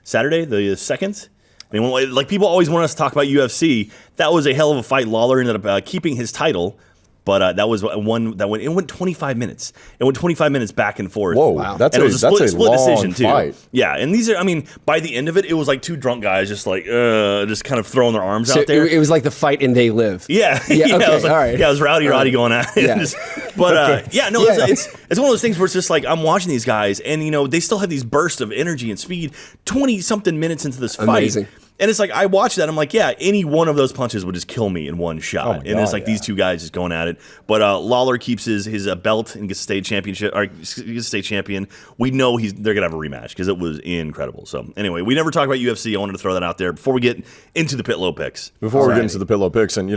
Saturday the 2nd? I mean, like people always want us to talk about UFC. That was a hell of a fight. Lawler ended up keeping his title. But that was one that went. It went 25 minutes. It went 25 minutes back and forth. Whoa, wow. That's a split decision too. Fight. Yeah, and these are. I mean, by the end of it, it was like two drunk guys just like just kind of throwing their arms out there. It was like the fight and they live. Yeah, okay, it was like, all right. Yeah, it was Roddy going at it. It's one of those things where it's just like I'm watching these guys, and they still have these bursts of energy and speed. 20-something minutes into this fight. Amazing. And it's like, I watch that, I'm like, yeah, any one of those punches would just kill me in one shot. It's like these two guys just going at it. But Lawler keeps his belt and gets state championship, or gets state champion. We know they're going to have a rematch because it was incredible. So anyway, we never talk about UFC. I wanted to throw that out there before we get into the Pitlo picks. Before we get into the Pitlo picks, and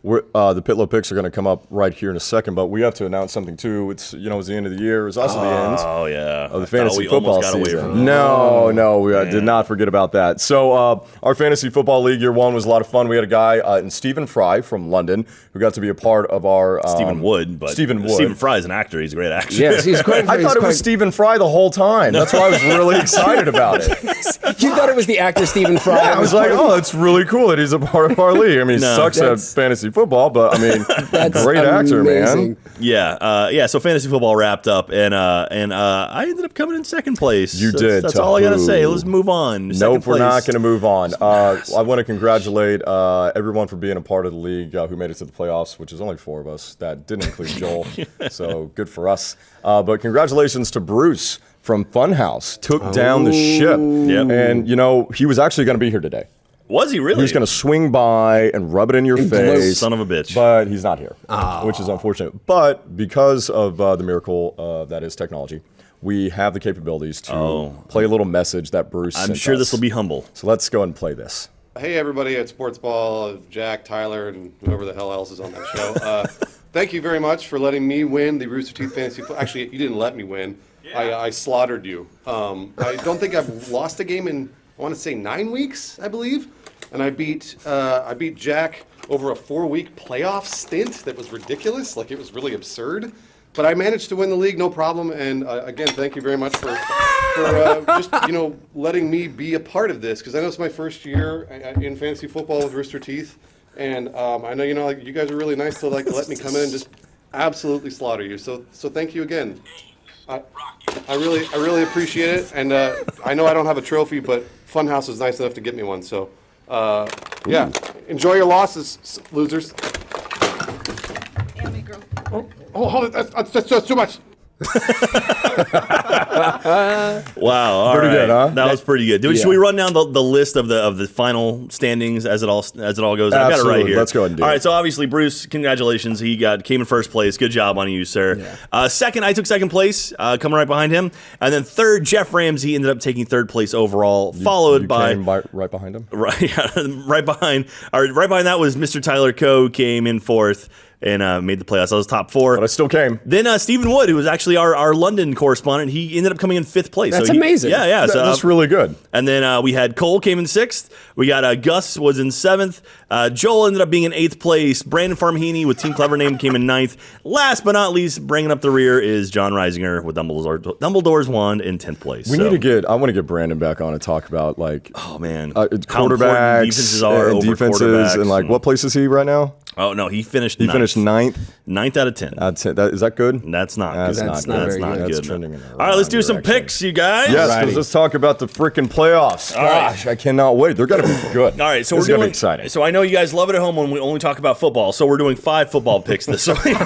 the Pitlo picks are going to come up right here in a second, but we have to announce something too. It's the end of the year. It's also the end of the fantasy football season. No, we did not forget about that. So our fantasy football league year one was a lot of fun. We had a guy in Stephen Fry from London who got to be a part of our Stephen Wood. Stephen Fry is an actor. He's a great actor. Yes, he's quite. I thought it was Stephen Fry the whole time. That's why I was really excited about it. You thought it was the actor Stephen Fry? Yeah, I was like, oh, it's really cool that he's a part of our league. I mean, he sucks at fantasy football, but I mean, great actor, man. Yeah. So fantasy football wrapped up, and I ended up coming in second place. You did. That's all I gotta say. Let's move on. Nope, we're not going to move on. I want to congratulate everyone for being a part of the league who made it to the playoffs, which is only 4 of us. That didn't include Joel, so good for us. But congratulations to Bruce from Funhaus. Took down the ship, and he was actually going to be here today. Was he really? He was going to swing by and rub it in your face. Son of a bitch. But he's not here, which is unfortunate. But because of the miracle that is technology, we have the capabilities to play a little message that Bruce I'm sure this will be humble. So let's go ahead and play this. Hey, everybody at Sportsball, Jack, Tyler, and whoever the hell else is on that show. Thank you very much for letting me win the Rooster Teeth Fantasy Football. Actually, you didn't let me win. I slaughtered you. I don't think I've lost a game in, I want to say 9 weeks, I believe. And I beat Jack over a 4-week playoff stint that was ridiculous. Like, it was really absurd. But I managed to win the league, no problem. And again, thank you very much for just letting me be a part of this, because I know it's my first year in fantasy football with Rooster Teeth, and I know you guys are really nice to let me come in and just absolutely slaughter you. So thank you again. I really appreciate it, and I know I don't have a trophy, but Funhaus was nice enough to get me one. So enjoy your losses, losers. Oh, hold it! That's too much. Wow, pretty good, huh? That was pretty good. Should we run down the list of the final standings as it all goes? I've got it right here. Let's go ahead and do it. All right, so obviously Bruce, congratulations. He came in first place. Good job on you, sir. Yeah. Second, I took second place, coming right behind him, and then third, Jeff Ramsey ended up taking third place overall, followed by right behind him. Right behind that was Mr. Tyler Coe, came in fourth and made the playoffs. I was top 4. But I still came. Then Stephen Wood, who was actually our London correspondent, he ended up coming in 5th place. That's amazing. Yeah. So that's really good. And then we had Cole came in 6th. We got Gus was in 7th. Joel ended up being in 8th place. Brandon Farmahini with Team Clever Name came in 9th. Last but not least, bringing up the rear is John Reisinger with Dumbledore's Wand in 10th place. I want to get Brandon back on and talk about quarterbacks, defenses are and defenses and what place is he right now? Oh no, he finished 9th. 9th out of 10. Is that good? That's not good. That's not good. That's trending in the all right, let's do some picks, you guys. Yes, let's talk about the freaking playoffs. Gosh, I cannot wait. They're going to be good. All right, so we're doing be exciting. So I know you guys love it at home when we only talk about football. So we're doing 5 football picks this week,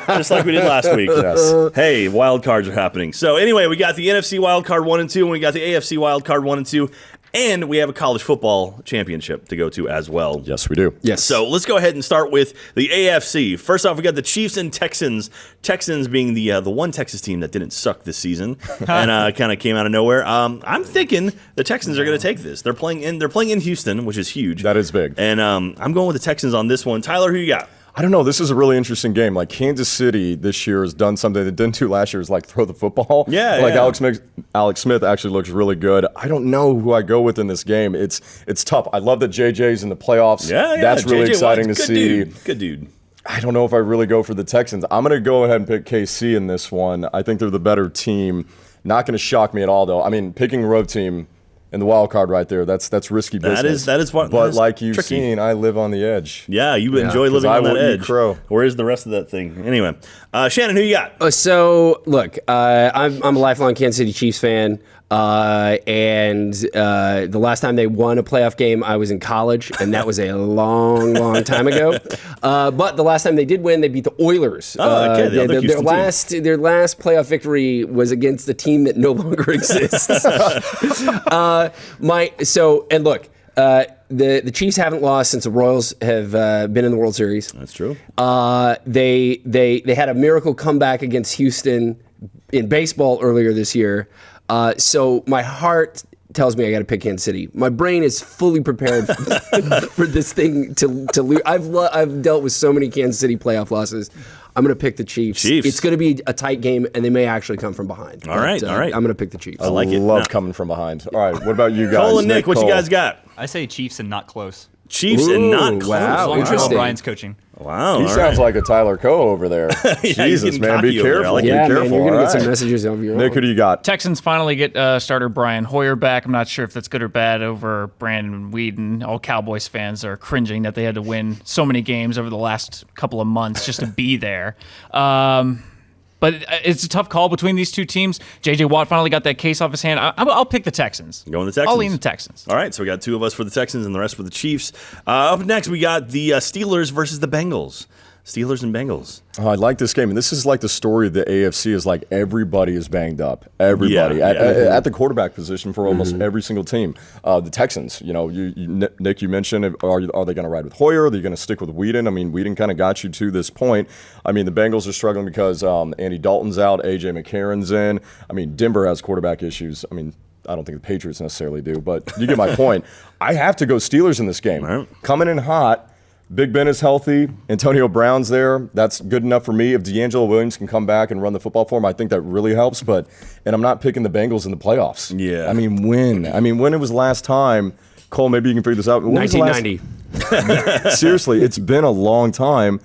just like we did last week. Yes. Hey, wild cards are happening. So anyway, we got the NFC wild card 1 and 2, and we got the AFC wild card 1 and 2. And we have a college football championship to go to as well. Yes, we do. Yes. So let's go ahead and start with the AFC. First off, we got the Chiefs and Texans. Texans being the one Texas team that didn't suck this season and kind of came out of nowhere. I'm thinking the Texans are going to take this. They're playing in Houston, which is huge. That is big. And I'm going with the Texans on this one. Tyler, who you got? I don't know. This is a really interesting game. Like, Kansas City this year has done something they didn't do last year, is throw the football. Yeah. Alex Smith actually looks really good. I don't know who I go with in this game. It's tough. I love that JJ's in the playoffs. Yeah. That's really JJ exciting to Watt's see. Good dude. I don't know if I really go for the Texans. I'm going to go ahead and pick KC in this one. I think they're the better team. Not going to shock me at all, though. I mean, picking a road team in the wild card right there, that's risky business. That is what. But like you've tricky. seen, I live on the edge. Yeah, you enjoy living on that edge. Crow. Where's the rest of that thing? Anyway, Shannon, who you got? So look, I'm a lifelong Kansas City Chiefs fan. And the last time they won a playoff game, I was in college, and that was a long time ago. But the last time they did win, they beat the Oilers. Their last playoff victory was against a team that no longer exists. The Chiefs haven't lost since the Royals have been in the World Series. That's true. They had a miracle comeback against Houston in baseball earlier this year. So my heart tells me I got to pick Kansas City. My brain is fully prepared for this thing to lose. I've dealt with so many Kansas City playoff losses. I'm going to pick the Chiefs. It's going to be a tight game, and they may actually come from behind. All right. I'm going to pick the Chiefs. I love coming from behind. All right, what about you guys? Cole and Nick, what you guys got? I say Chiefs and not close. Chiefs and not close. Wow, interesting. Brian's coaching. Wow, he sounds like a Tyler Coe over there. Jesus, man, be careful. Like be careful. Man, you're going to get some messages of your own. Nick, who do you got? Texans finally get starter Brian Hoyer back. I'm not sure if that's good or bad over Brandon Weeden. All Cowboys fans are cringing that they had to win so many games over the last couple of months just to be there. But it's a tough call between these two teams. J.J. Watt finally got that case off his hand. I'll pick the Texans. Going the Texans. I'll lean the Texans. All right, so we got 2 of us for the Texans and the rest for the Chiefs. Up next, we got the Steelers versus the Bengals. Steelers and Bengals. Oh, I like this game. And this is like the story of the AFC is like everybody is banged up. Everybody. At the quarterback position for almost every single team. The Texans, Nick, you mentioned, are they going to ride with Hoyer? Are they going to stick with Weeden? I mean, Weeden kind of got you to this point. I mean, the Bengals are struggling because Andy Dalton's out, A.J. McCarron's in. I mean, Denver has quarterback issues. I mean, I don't think the Patriots necessarily do, but you get my point. I have to go Steelers in this game. Right. Coming in hot. Big Ben is healthy. Antonio Brown's there. That's good enough for me. If D'Angelo Williams can come back and run the football for him, I think that really helps. And I'm not picking the Bengals in the playoffs. Yeah. I mean, when it was last time, Cole, maybe you can figure this out. 1990. Seriously, it's been a long time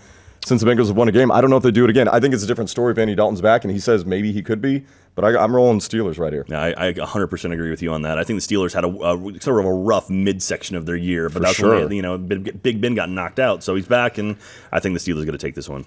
since the Bengals have won a game. I don't know if they do it again. I think it's a different story if Andy Dalton's back, and he says maybe he could be. But I'm rolling Steelers right here. Yeah, I 100% agree with you on that. I think the Steelers had a sort of a rough midsection of their year, but that's when Big Ben got knocked out, so he's back, and I think the Steelers are going to take this one.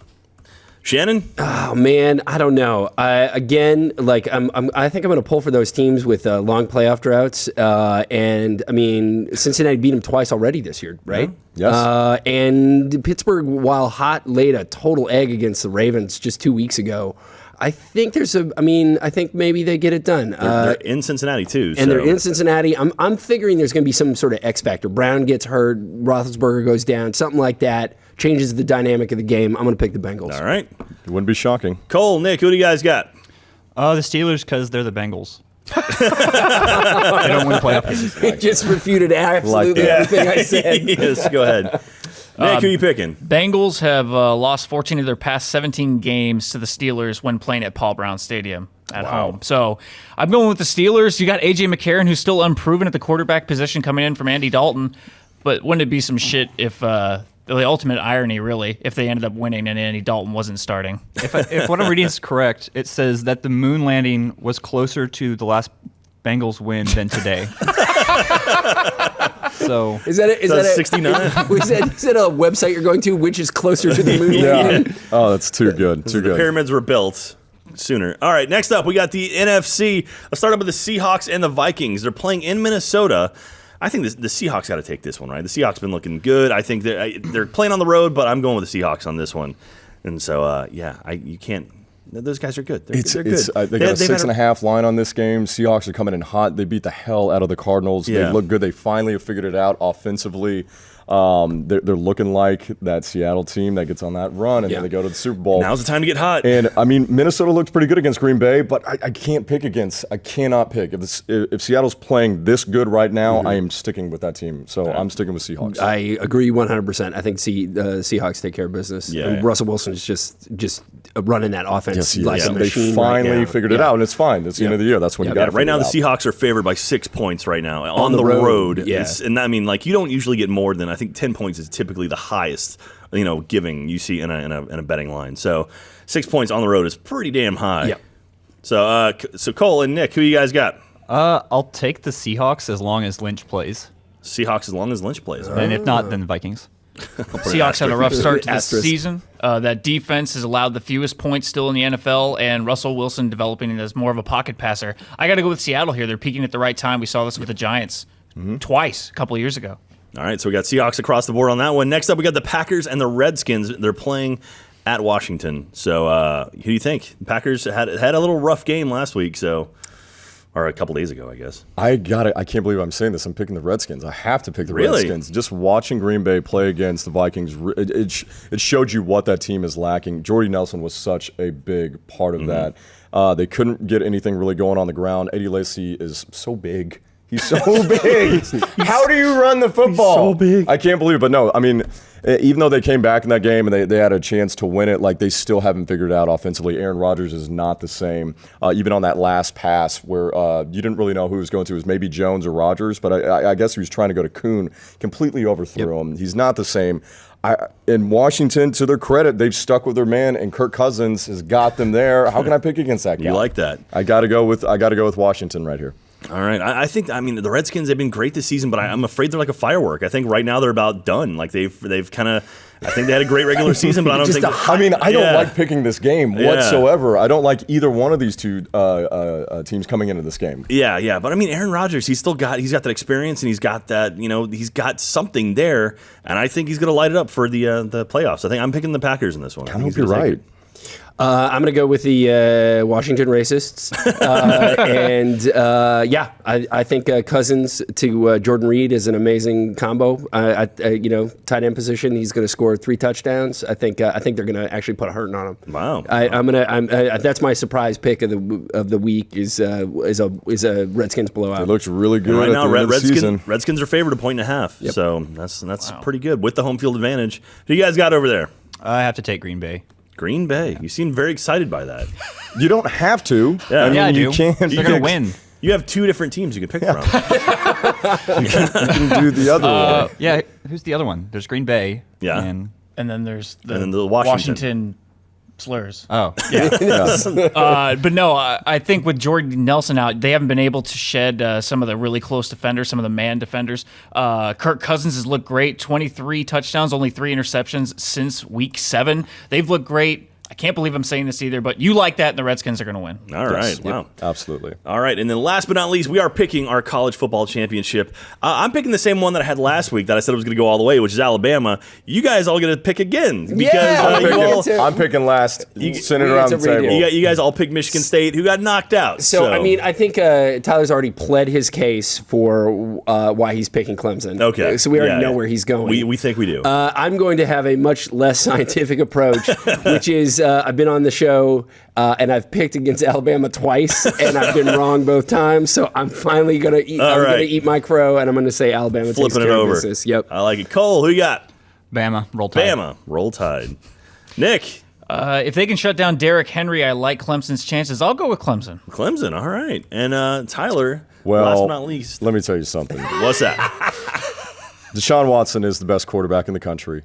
Shannon? Oh man, I don't know. I think I'm going to pull for those teams with long playoff droughts. And I mean, Cincinnati beat them twice already this year, right? Yes. And Pittsburgh, while hot, laid a total egg against the Ravens just 2 weeks ago. I think I think maybe they get it done. They're in Cincinnati too. And they're in Cincinnati. I'm figuring there's going to be some sort of X factor. Brown gets hurt, Roethlisberger goes down, something like that. Changes the dynamic of the game. I'm going to pick the Bengals. All right. It wouldn't be shocking. Cole, Nick, who do you guys got? The Steelers because they're the Bengals. They don't win playoff games. He just refuted absolutely everything I said. Yes, go ahead. Nick, who are you picking? Bengals have lost 14 of their past 17 games to the Steelers when playing at Paul Brown Stadium at home. So I'm going with the Steelers. You got A.J. McCarron, who's still unproven at the quarterback position coming in from Andy Dalton. But wouldn't it be some shit if the ultimate irony, really, if they ended up winning and Andy Dalton wasn't starting? If what I'm reading is correct, it says that the moon landing was closer to the last Bengals win than today. So is that 69? Is that a website you're going to, which is closer to the moon? Yeah. Oh, that's too good. The pyramids were built sooner. All right, next up, we got the NFC. Let's start up with the Seahawks and the Vikings. They're playing in Minnesota. I think the Seahawks got to take this one, right? The Seahawks been looking good. I think they're playing on the road, but I'm going with the Seahawks on this one. And so, you can't. Those guys are good. They're good. They got a 6.5 line on this game. Seahawks are coming in hot. They beat the hell out of the Cardinals. Yeah. They look good. They finally have figured it out offensively. They're looking like that Seattle team that gets on that run, and then they go to the Super Bowl. Now's the time to get hot. And, I mean, Minnesota looked pretty good against Green Bay, but I can't pick against. I cannot pick. If Seattle's playing this good right now, I am sticking with that team. So I'm sticking with Seahawks. I agree 100%. I think the Seahawks take care of business. Yeah. And Russell Wilson is just running that offense like a machine. They finally right figured it out, and it's fine. It's the end of the year. That's when you got it. Right now, the Seahawks are favored by 6 points right now on the road. Yeah. And I mean, you don't usually get more than, I think 10 points is typically the highest, giving you see in a betting line. So 6 points on the road is pretty damn high. Yep. So Cole and Nick, who you guys got? I'll take the Seahawks as long as Lynch plays. Seahawks as long as Lynch plays. And if not, then the Vikings. Seahawks had a rough start to the season. That defense has allowed the fewest points still in the NFL, and Russell Wilson developing as more of a pocket passer. I got to go with Seattle here. They're peaking at the right time. We saw this with the Giants twice a couple of years ago. All right, so we got Seahawks across the board on that one. Next up, we got the Packers and the Redskins. They're playing at Washington. So who do you think? The Packers had a little rough game last week, or a couple days ago, I guess. I got it. I can't believe I'm saying this. I'm picking the Redskins. I have to pick the Redskins. Just watching Green Bay play against the Vikings, it showed you what that team is lacking. Jordy Nelson was such a big part of that. They couldn't get anything really going on the ground. Eddie Lacy is so big. He's so big. How do you run the football? So big. I can't believe it. But no, I mean, even though they came back in that game and they had a chance to win it, like they still haven't figured it out offensively. Aaron Rodgers is not the same. Even on that last pass where you didn't really know who was going to. It was maybe Jones or Rodgers, but I guess he was trying to go to Kuhn. Completely overthrew him. He's not the same. In Washington, to their credit, they've stuck with their man, and Kirk Cousins has got them there. How can I pick against that guy? You like that? I got to go with Washington right here. All right. I think the Redskins, they've been great this season, but I'm afraid they're like a firework. I think right now they're about done. Like they've kind of. I think they had a great regular season, but I don't think. I don't like picking this game whatsoever. I don't like either one of these two teams coming into this game. Yeah. But I mean, Aaron Rodgers, he's got that experience, and he's got that. He's got something there, and I think he's going to light it up for the playoffs. I think I'm picking the Packers in this one. I hope you're right. I'm going to go with the Washington racists. I think Cousins to Jordan Reed is an amazing combo. Tight end position, he's going to score 3 touchdowns. I think they're going to actually put a hurting on him. Wow. That's my surprise pick of the week is a Redskins blowout. It looks really good right now. Redskins Redskins are favored 1.5. Yep. So that's pretty good with the home field advantage. Who you guys got over there? I have to take Green Bay. Green Bay. You seem very excited by that. You don't have to. I do. You can't. They're going to win. You have 2 different teams you can pick from. You can do the other one. Yeah. Who's the other one? There's Green Bay. Yeah. And then there's the Washington slurs. Oh, yeah. But no, I think with Jordan Nelson out, they haven't been able to shed some of the really close defenders, some of the man defenders. Kirk Cousins has looked great. 23 touchdowns, only 3 interceptions since week 7. They've looked great. I can't believe I'm saying this either, but you like that, and the Redskins are going to win. All right. Wow. Absolutely. All right. And then last but not least, we are picking our college football championship. I'm picking the same one that I had last week that I said was going to go all the way, which is Alabama. You guys all get to pick again. Because I'm picking last. Send it around the table. You guys all picked Michigan State, who got knocked out. So, I mean, I think Tyler's already pled his case for why he's picking Clemson. Okay. So we already know where he's going. We think we do. I'm going to have a much less scientific approach, which is I've been on the show and I've picked against Alabama twice, and I've been wrong both times. So I'm finally going to eat my crow, and I'm going to say Alabama takes care of business. Yep. I like it. Cole, who you got? Bama. Roll Tide. Bama. Roll Tide. Nick. If they can shut down Derrick Henry, I like Clemson's chances. I'll go with Clemson. Clemson. All right. And Tyler, well, last but not least. Let me tell you something. What's that? Deshaun Watson is the best quarterback in the country.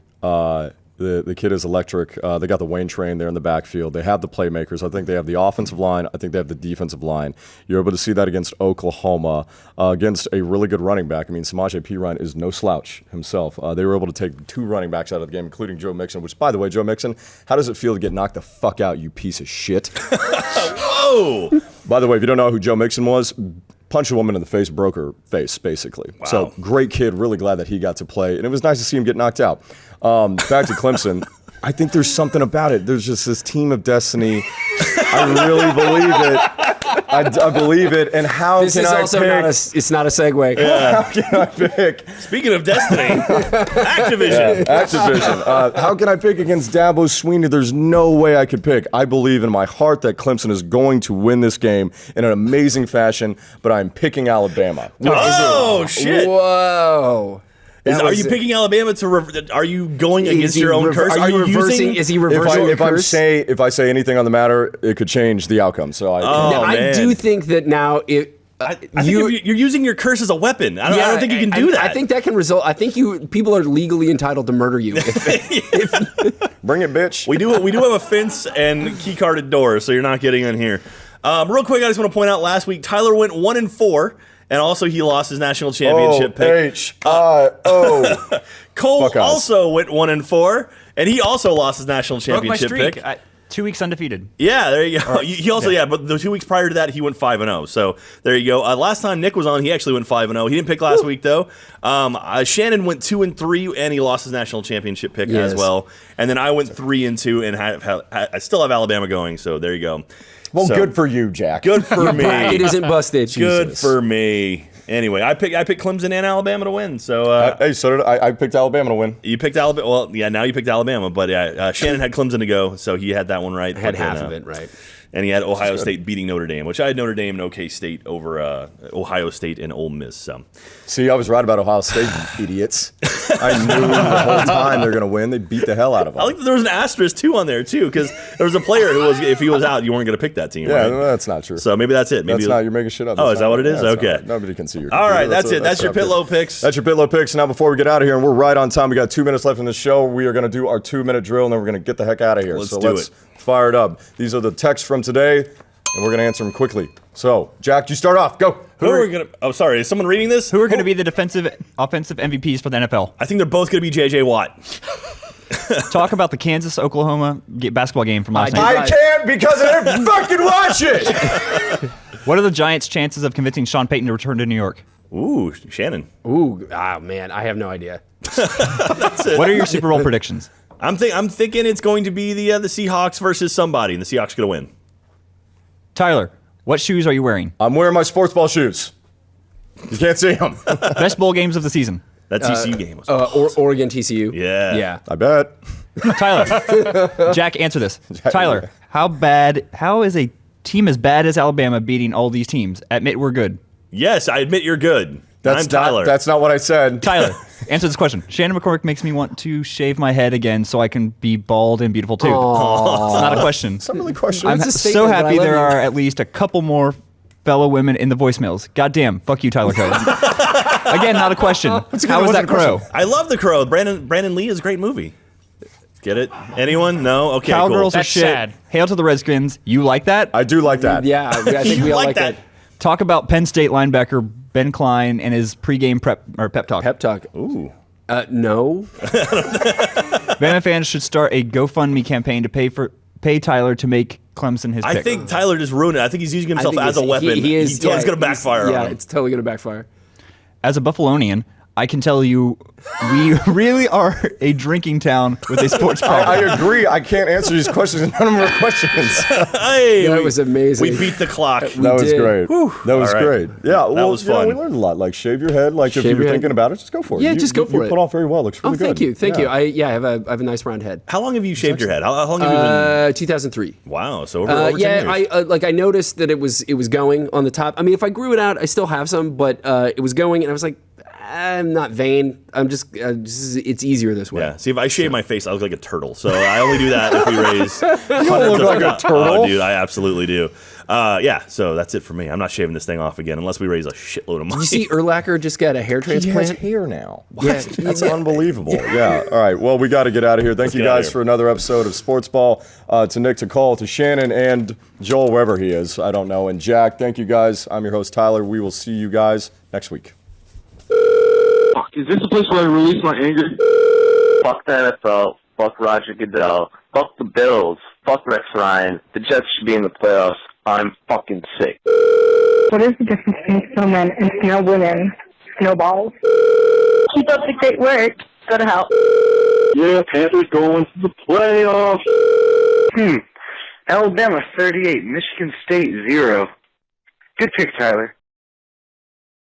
The kid is electric. They got the Wayne train there in the backfield. They have the playmakers. I think they have the offensive line. I think they have the defensive line. You're able to see that against Oklahoma, against a really good running back. I mean, Samaje Perine is no slouch himself. They were able to take 2 running backs out of the game, including Joe Mixon, which, by the way, Joe Mixon, how does it feel to get knocked the fuck out, you piece of shit? Whoa! By the way, if you don't know who Joe Mixon was, punch a woman in the face, broke her face, basically. Wow. So, great kid, really glad that he got to play. And it was nice to see him get knocked out. Back to Clemson. I think there's something about it. There's just this team of destiny. I really believe it. I believe it. And how this can is I also pick? It's not a segue. Yeah. How can I pick? Speaking of destiny, Activision. Yeah, Activision. How can I pick against Dabo Swinney? There's no way I could pick. I believe in my heart that Clemson is going to win this game in an amazing fashion, but I'm picking Alabama. Oh, shit. Whoa. Are you picking Alabama to? Are you going against your own curse? Are you reversing? Is he reversing your curse? If I say anything on the matter, it could change the outcome. So I do think that now I think you're using your curse as a weapon. I don't think you can do that. I think that can result. I think people are legally entitled to murder you. Bring it, bitch. We do have a fence and key carded doors, so you're not getting in here. Real quick, I just want to point out last week Tyler went 1-4. And also, he lost his national championship pick. H-I-O. Cole also went 1-4, and he also lost his national championship pick. 2 weeks undefeated. Yeah, there you go. He also, but the 2 weeks prior to that, he went 5-0. So there you go. Last time Nick was on, he actually went 5-0. He didn't pick last week though. Shannon went 2-3, and he lost his national championship pick as well. And then I went 3-2, and I still have Alabama going. So there you go. Well, good for you, Jack. Good for me. Bracket isn't busted. Good for me. Anyway, I picked Clemson and Alabama to win. So hey, so did I. I picked Alabama to win. You picked Alabama. Well, yeah. Now you picked Alabama, but Shannon had Clemson to go, so he had that one right. I had half of it right. And he had Ohio State beating Notre Dame, which I had Notre Dame and OK State over Ohio State and Ole Miss. So. See, I was right about Ohio State, you idiots. I knew the whole time they're going to win. They beat the hell out of them. I like that there was an asterisk, too, on there, too, because there was a player who was, if he was out, you weren't going to pick that team, yeah, right? No, that's not true. So maybe that's it. Maybe that's not, you're making shit up. Is that what it is? Okay. Nobody can see your All right, that's it. That's your Pitlo picks. That's your Pitlo picks. Now, before we get out of here, and we're right on time, we got 2 minutes left in the show. We are going to do our 2-minute drill, and then we're going to get the heck out of here. Let's fire it up. These are the texts from today, and we're going to answer them quickly. So, Jack, you start off. Go. Who are we going to... Oh, sorry. Is someone reading this? Who are going to be the defensive, offensive MVPs for the NFL? I think they're both going to be J.J. Watt. Talk about the Kansas-Oklahoma basketball game from last night. I can't because I didn't fucking watch it! What are the Giants' chances of convincing Sean Payton to return to New York? Ooh, Shannon. Ooh, man, I have no idea. What are your Super Bowl predictions? I'm thinking it's going to be the Seahawks versus somebody, and the Seahawks are going to win. Tyler, what shoes are you wearing? I'm wearing my Sportsball shoes. You can't see them. Best bowl games of the season. That TCU game was Oregon TCU. Yeah. I bet. Tyler, Jack, answer this. Tyler, how is a team as bad as Alabama beating all these teams? Admit we're good. Yes, I admit you're good. I'm Tyler. That's not what I said. Tyler, answer this question. Shannon McCormick makes me want to shave my head again so I can be bald and beautiful too. It's not a question. It's not really a question. I'm so happy there are at least a couple more fellow women in the voicemails. Goddamn, fuck you, Tyler Cohen. Again, not a question. How was that crow? I love The Crow. Brandon Lee is a great movie. Get it? Anyone? No? Okay, Cowgirls cool. are shit. Sad. Hail to the Redskins. You like that? I do like that. Yeah, I think we all like that. Talk about Penn State linebacker Ben Klein and his pregame pep talk. Pep talk. Ooh. No. Bama fans should start a GoFundMe campaign to pay Tyler to make Clemson his pick. I think Tyler just ruined it. I think he's using himself as a weapon. He's going to backfire on him. Yeah, it's totally going to backfire. As a Buffalonian, I can tell you we really are a drinking town with a sports problem. I agree. I can't answer these questions. None of them are questions. Hey, that was amazing. We beat the clock. That was great. Whew. That was great. Yeah, that was fun. We learned a lot. Like, shave your head. Like, if you're thinking about it, just go for it. Yeah, just go for it. You put off very well. Looks really good. Thank you. I have a nice round head. How long have you shaved your head? How long have you been? 2003. Wow, so over 10 years. I noticed that it was going on the top. I mean, if I grew it out, I still have some, but it was going, and I was like, I'm not vain. I'm just it's easier this way. Yeah. See, if I shave my face, I look like a turtle. So I only do that if we raise. You don't look like a turtle. Oh, dude, I absolutely do. Yeah. So that's it for me. I'm not shaving this thing off again unless we raise a shitload of money. You see, Urlacher just got a hair transplant. He has hair now. What? Yeah, that's unbelievable. Yeah. All right. Well, we got to get out of here. Thank you guys for another episode of Sportsball. To Nick, to Cole, to Shannon, and Joel, wherever he is. I don't know. And Jack, thank you guys. I'm your host, Tyler. We will see you guys next week. Fuck, is this the place where I release my anger? Fuck the NFL. Fuck Roger Goodell. Fuck the Bills. Fuck Rex Ryan. The Jets should be in the playoffs. I'm fucking sick. What is the difference between snowmen and snow women? Snowballs? Keep up the great work. Go to hell. Yeah, Panthers going to the playoffs. Alabama 38, Michigan State 0. Good pick, Tyler.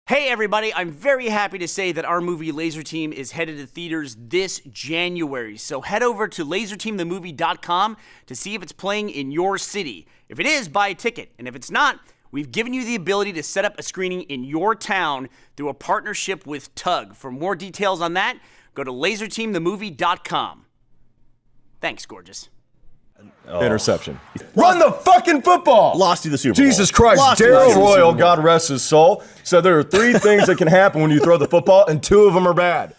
Hey everybody, I'm very happy to say that our movie Laser Team is headed to theaters this January. So head over to laserteamthemovie.com to see if it's playing in your city. If it is, buy a ticket. And if it's not, we've given you the ability to set up a screening in your town through a partnership with Tug. For more details on that, go to laserteamthemovie.com. Thanks, gorgeous. Interception. Run the fucking football! Lost you the Super Bowl. Jesus Christ. Darryl Royal, God rest his soul, said there are 3 things that can happen when you throw the football, and 2 of them are bad.